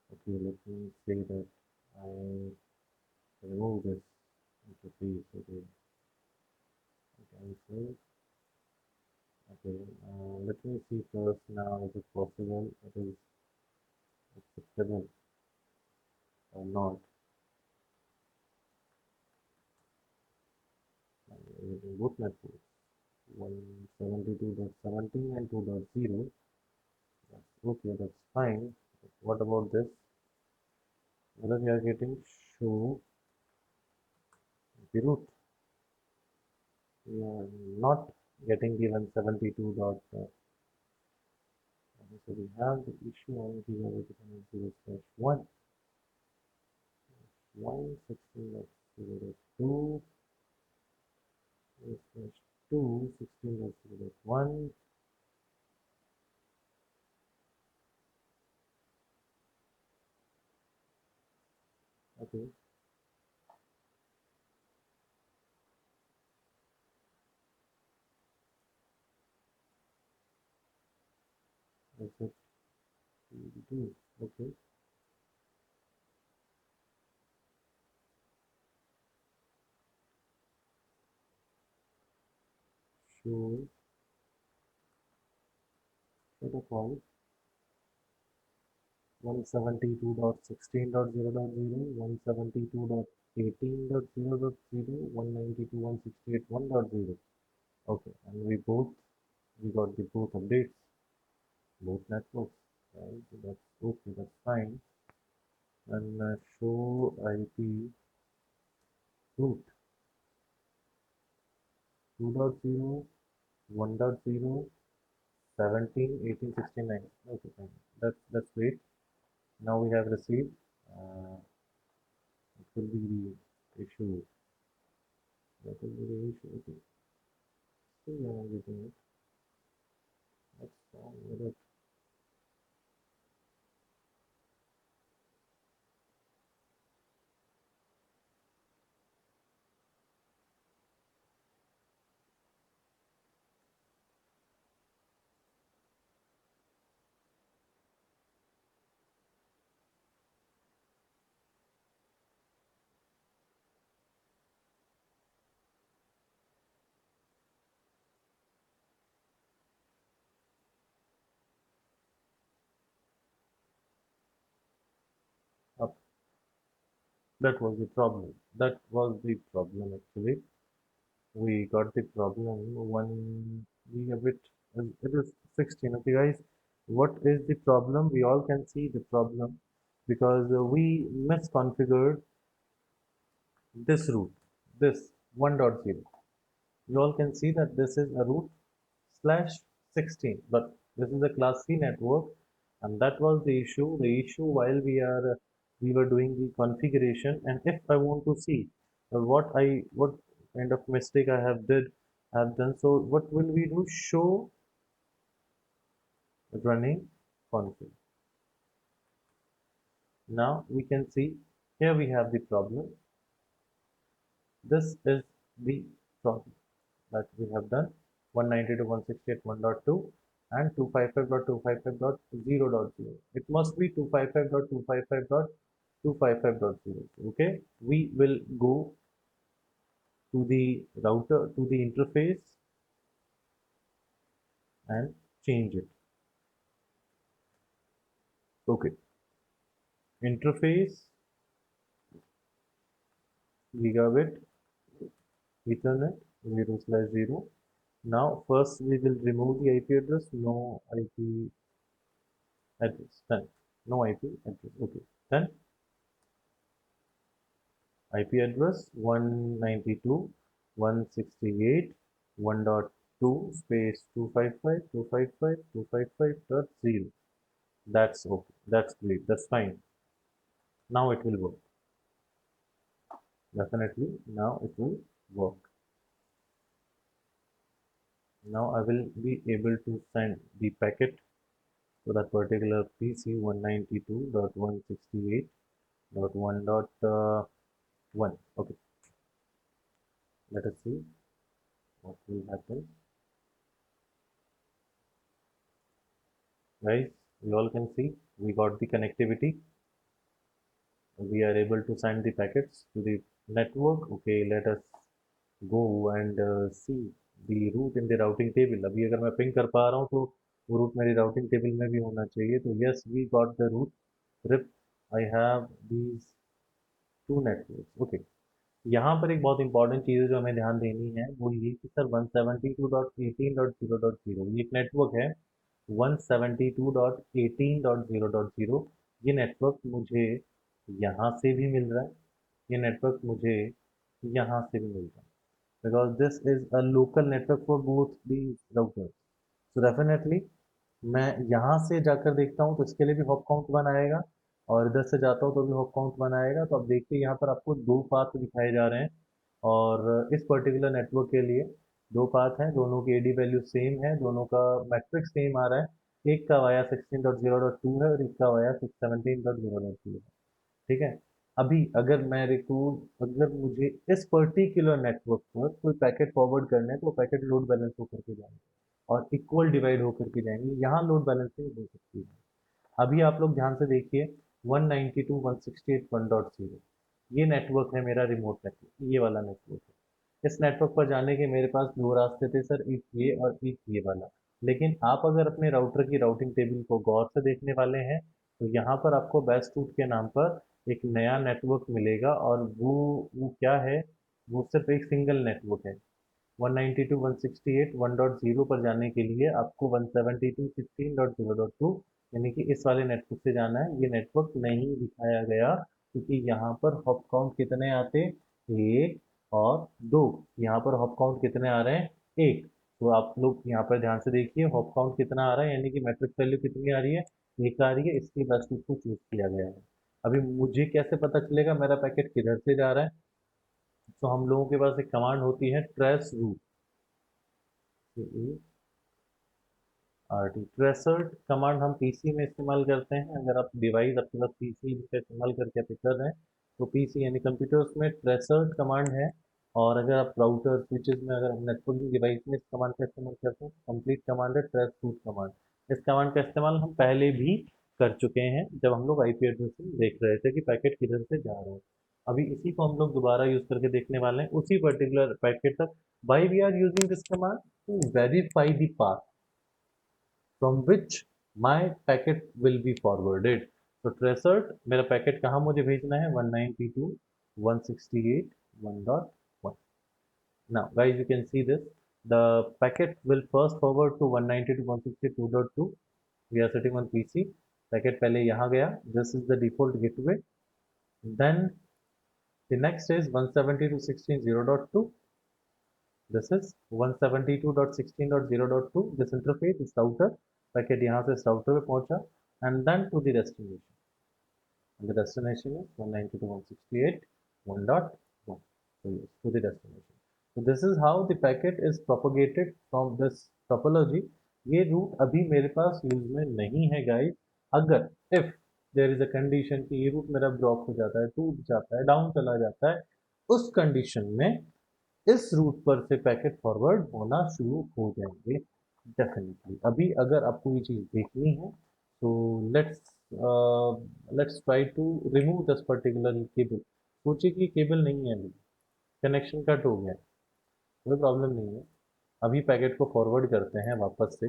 Okay, let me say that I remove this interface. Okay, cancel. Okay, let me see first now is it possible, it is acceptable or not. Using both networks 172.17 and 2.0. Okay, that's fine. But what about this? Whether we are getting show the root, we are not getting given 72 dot. So we have the issue on gigabit 0 slash 1, 116.0.2 slash 2, 16.0.1. Okay, that's what we do. Okay, show protocol 172.16.0.0, 172.18.0.0, 192.168.1.0. Okay, and we got the both updates, both networks, right? So that's okay, that's fine. And show IP root 2.0, 1.0, 17, 18, 69. Okay, fine. That's great. Now we have received. It will be the issue. That will be the issue. Okay, still we are not getting it. What's wrong with it? Up. That was the problem. That was the problem actually. We got the problem 1 gigabit. It is 16. Okay, guys. What is the problem? We all can see the problem because we misconfigured this route, this 1.0. You all can see that this is a route slash 16, but this is a class C network, and that was the issue. The issue while we were doing the configuration, and if I want to see what kind of mistake I have done. So what will we do? Show running config. Now we can see here we have the problem. This is the problem that we have done 192.168.1.2 and 255.255.0.0. It must be 255.255.255.0. Okay, we will go to the router, to the interface, and change it. Okay, interface, gigabit, ethernet, 0/0. Now first we will remove the IP address. No IP address. Done. No IP address. Okay. Then IP address 192.168.1.2 space 255.255.255.0. That's okay. That's great. That's fine. Now it will work. Definitely. Now it will work. Now I will be able to send the packet to that particular PC 192.168.1.1. Okay. Let us see what will happen. Guys, you all can see we got the connectivity. We are able to send the packets to the network. Okay, let us go and see the route in the routing table. अभी अगर मैं ping कर पा रहा हूँ तो वो root मेरी routing table में भी होना चाहिए. तो yes, we got the route. RIP, I have these two networks. Okay. यहाँ पर एक बहुत इंपॉर्टेंट चीज़ है जो हमें ध्यान देनी है, वो ये कि सर 172.18.0.0 ये एक नेटवर्क है. 172.18.0.0 ये नेटवर्क मुझे यहाँ से भी मिल रहा है, ये नेटवर्क मुझे यहाँ से भी मिल रहा है, because this is a local network for both the routers. So definitely मैं यहाँ से जाकर देखता हूँ तो इसके लिए भी हॉप काउंट 1 आएगा, और इधर से जाता हूँ तो भी हॉप काउंट 1 आएगा. तो अब देखिए यहाँ पर आपको दो पाथ दिखाए जा रहे हैं, और इस पर्टिकुलर नेटवर्क के लिए दो पाथ हैं, दोनों की एडी वैल्यू सेम है, दोनों का मैट्रिक्स सेम आ रहा है. एक का वाया 16.0.2 है और एक का वाया 17.0.2 है. ठीक है. अभी अगर मेरे को अगर मुझे इस पर्टिकुलर नेटवर्क पर कोई पैकेट फॉरवर्ड करना है तो पैकेट लोड बैलेंस होकर के जाएंगे और इक्वल डिवाइड होकर के जाएंगे. यहाँ लोड बैलेंसिंग हो सकती है. अभी आप लोग ध्यान से देखिए 192.168.1.0 ये नेटवर्क है मेरा रिमोट नेटवर्क, ये वाला नेटवर्क है. इस नेटवर्क पर जाने के मेरे पास दो रास्ते थे सर, एक ये और एक ये वाला. लेकिन आप अगर अपने राउटर की राउटिंग टेबल को गौर से देखने वाले हैं तो यहाँ पर आपको बेस्ट रूट के नाम पर एक नया नेटवर्क मिलेगा, और वो क्या है, वो सिर्फ एक सिंगल नेटवर्क है. 192.168.1.0 पर जाने के लिए आपको 172.16.0.2 यानी कि इस वाले नेटवर्क से जाना है. ये नेटवर्क नहीं दिखाया गया क्योंकि यहाँ पर हॉप काउंट कितने आते, एक और दो. यहाँ पर हॉप काउंट कितने आ रहे हैं, एक. तो आप लोग यहाँ पर ध्यान से देखिए हॉप काउंट कितना आ रहा है, यानी कि मैट्रिक्स वैल्यू कितनी आ रही है, एक आ रही है, इसलिए बस इसको चूज किया गया है. अभी मुझे कैसे पता चलेगा मेरा पैकेट किधर से जा रहा है, तो हम लोगों के पास एक कमांड होती है ट्रेस रूट. ट्रेसर्ट कमांड हम पीसी में इस्तेमाल करते हैं. अगर आप डिवाइस आपके पास पीसी का इस्तेमाल करके आप कर रहे हैं तो पीसी यानी कंप्यूटर्स में ट्रेसर्ट कमांड है. और अगर आप राउटर स्विचेस में अगर हम नेटवर्किंग डिवाइस में इस कमांड का इस्तेमाल करते हैं तो कंप्लीट कमांड है ट्रेस रूट कमांड. इस कमांड का इस्तेमाल हम पहले भी कर चुके हैं जब हम लोग आईपी एड्रेसिंग देख रहे थे कि पैकेट किधर से जा रहा है. अभी इसी को हम लोग दोबारा यूज करके देखने वाले हैं उसी पर्टिकुलर पैकेट तक. Why we are using this command to verify the path from which my packet will be forwarded. तो ट्रेसर्ट मेरा पैकेट कहाँ मुझे भेजना है, 192.168.1.1. Now guys, you can see this. The packet will first forward to 192.168.2.2. We are sitting on PC. Packet पहले यहाँ गया. This is the default gateway. Then the next is 172.16.0.2. This is 172.16.0.2. This interface is router. Packet यहाँ से इस router पे पहुंचा and then to the destination. And the destination is 192.168.1.1. So yes, to the destination. So this is how the packet is propagated from this topology. ये root अभी मेरे पास use में नहीं है गाइस. अगर if there is a condition कि ये root मेरा ब्लॉक हो जाता है, टूट जाता है, डाउन चला जाता है, उस कंडीशन में इस रूट पर से पैकेट फॉरवर्ड होना शुरू हो जाएंगे डेफिनेटली. अभी अगर आपको ये चीज़ देखनी है तो let's try to remove this particular cable. सोचिए कि केबल नहीं है, अभी कनेक्शन कट हो गया, कोई प्रॉब्लम नहीं है. अभी पैकेट को फॉरवर्ड करते हैं वापस से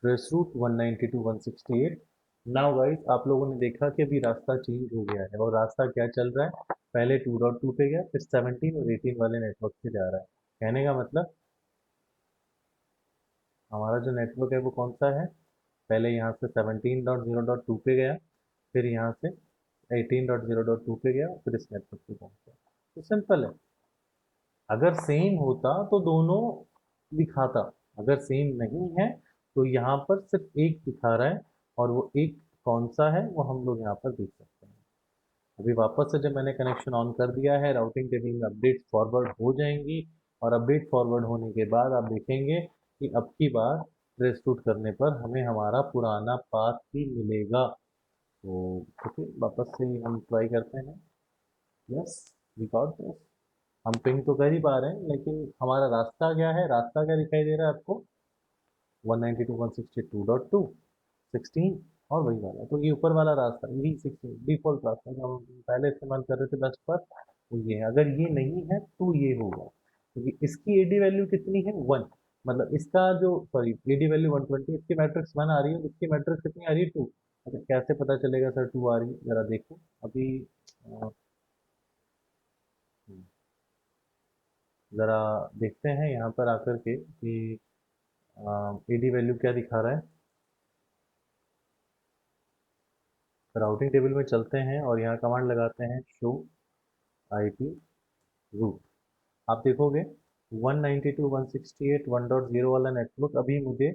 ट्रेस रूट 192.168. नाउ गाइस, आप लोगों ने देखा कि अभी रास्ता चेंज हो गया है, और रास्ता क्या चल रहा है, पहले 2.2 पे गया, फिर 17 और 18 वाले नेटवर्क से जा रहा है। कहने का मतलब हमारा जो नेटवर्क है वो कौन सा है, पहले यहाँ से 17.0.2 पे गया, फिर यहाँ से 18.0.2 पे गया, फिर इस नेटवर्क पे पहुंचा। तो सिंपल है। अगर सेम होता तो दोनों दिखाता, अगर सेम नहीं है तो यहाँ पर सिर्फ एक दिखा रहा है, और वो एक कौन सा है वो हम लोग यहाँ पर देख सकते हैं। अभी वापस से जब मैंने कनेक्शन ऑन कर दिया है, राउटिंग टेबल में अपडेट फॉरवर्ड हो जाएंगी, और अपडेट फॉरवर्ड होने के बाद आप देखेंगे कि अब की बार ट्रेस रूट करने पर हमें हमारा पुराना पाथ ही मिलेगा। तो ओके, वापस से हम ट्राई करते हैं। Yes, we got this. हम पिंग तो कर ही पा रहे हैं, लेकिन हमारा रास्ता क्या है, रास्ता क्या दिखाई दे रहा है आपको, 192.162.2 16, और वही वाला, तो ये ऊपर वाला रास्ता, यही 16 डिफॉल्ट रास्ता जो हम पहले इस्तेमाल कर रहे थे बस पर, तो ये है। अगर ये नहीं है तो ये होगा, क्योंकि इसकी एडी वैल्यू कितनी है, 1, मतलब इसका जो, सॉरी, एडी वैल्यू 120, इसकी मैट्रिक्स 1 आ रही है, इसकी मैट्रिक्स कितनी आ रही है, 2। अच्छा, कैसे पता चलेगा सर 2 आ रही है, जरा देखो अभी। अ, जरा देखते हैं यहाँ पर आकर के कि एडी वैल्यू क्या दिखा रहा है। राउटिंग टेबल में चलते हैं और यहाँ कमांड लगाते हैं शो आईपी रूट। आप देखोगे 192.168.1.0 वाला नेटवर्क अभी मुझे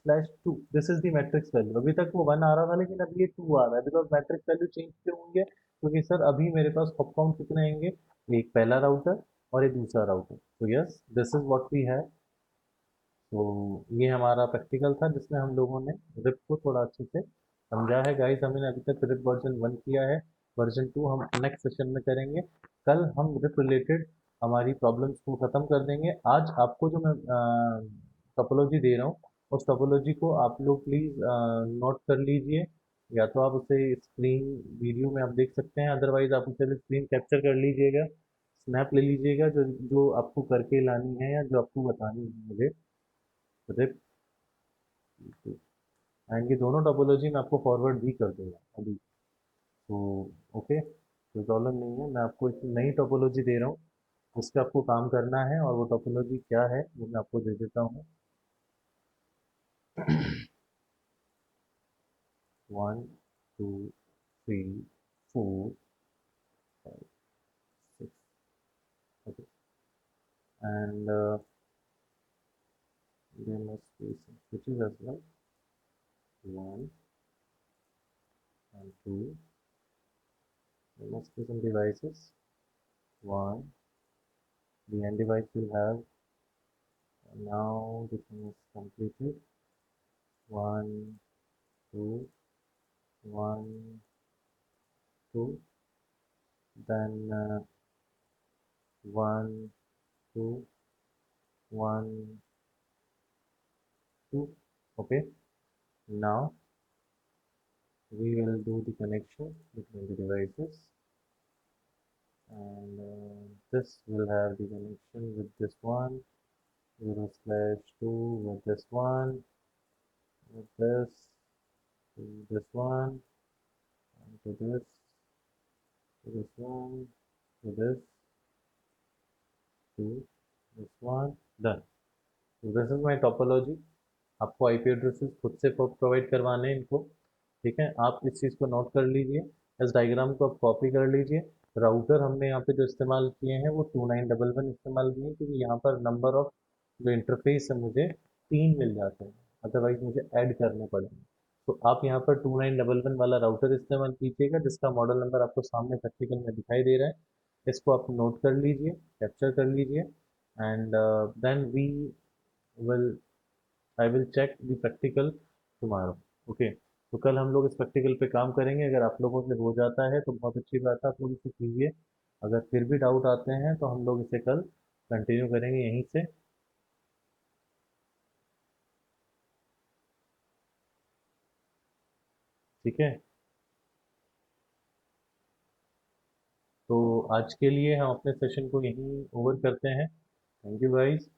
/2, this is the matrix value. अभी तक वो 1 आ रहा था, लेकिन अब ये 2 आ रहा है, बिकॉज मैट्रिक्स वैल्यू चेंज क्यों होंगे, क्योंकि सर अभी मेरे पास हॉप काउंट कितने आएंगे, एक पहला राउटर और एक दूसरा राउटर। तो yes, this is what we have. तो ये हमारा प्रैक्टिकल था जिसमें हम लोगों ने रिप को थोड़ा अच्छे से समझा है। गाइस, हमने अभी तक रिप वर्जन 1 किया है, वर्जन 2 हम नेक्स्ट सेशन में करेंगे। कल हम रिप रिलेटेड हमारी प्रॉब्लम्स को ख़त्म कर देंगे। आज आपको जो मैं टोपोलॉजी दे रहा हूँ, उस टोपोलॉजी को आप लोग प्लीज़ नोट कर लीजिए, या तो आप उसे स्क्रीन वीडियो में आप देख सकते हैं, अदरवाइज आप उसे भी स्क्रीन कैप्चर कर लीजिएगा, स्नैप ले लीजिएगा, जो जो आपको करके लानी है या जो आपको बतानी है मुझे रिप। एंड ये दोनों टोपोलॉजी मैं आपको फॉरवर्ड भी कर दूंगा अभी। तो ओके, कोई प्रॉब्लम नहीं है। मैं आपको एक नई टोपोलॉजी दे रहा हूँ, उस पर आपको काम करना है, और वो टोपोलॉजी क्या है वो मैं आपको दे देता हूँ। 1 2 3 4 5 6, okay, and there must be some switches as well, 1 and 2, there must be some devices, 1, the end device will have, now the thing is completed, 1 2 1 2, then 1 2 1 2, okay. Now we will do the connection between the devices, and this will have the connection with this one, 0/2 with this one, with this, to this one, and to this one, to this, to this one, done. So this is my topology. आपको IP addresses खुद से provide करवाने हैं इनको, ठीक है। आप इस चीज़ को नोट कर लीजिए, इस डायग्राम को आप कॉपी कर लीजिए। राउटर हमने यहाँ पे जो इस्तेमाल किए हैं वो 2911 इस्तेमाल किए हैं, क्योंकि यहाँ पर नंबर ऑफ जो इंटरफेस है मुझे 3 मिल जाते हैं, अदरवाइज मुझे ऐड करने पड़ेंगे। तो आप यहाँ पर 2911 वाला राउटर इस्तेमाल कीजिएगा, जिसका मॉडल नंबर आपको सामने प्रैक्टिकल में दिखाई दे रहा है। इसको आप नोट कर लीजिए, कैप्चर कर लीजिए, and then we will I will check the practical tomorrow. Okay, तो कल हम लोग इस प्रैक्टिकल पे काम करेंगे। अगर आप लोगों से हो जाता है तो बहुत अच्छी बात है, आप लोग इसे कीजिए। अगर फिर भी डाउट आते हैं तो हम लोग इसे कल कंटिन्यू करेंगे यहीं से। ठीक है, तो आज के लिए हम अपने सेशन को यहीं ओवर करते हैं। Thank you guys.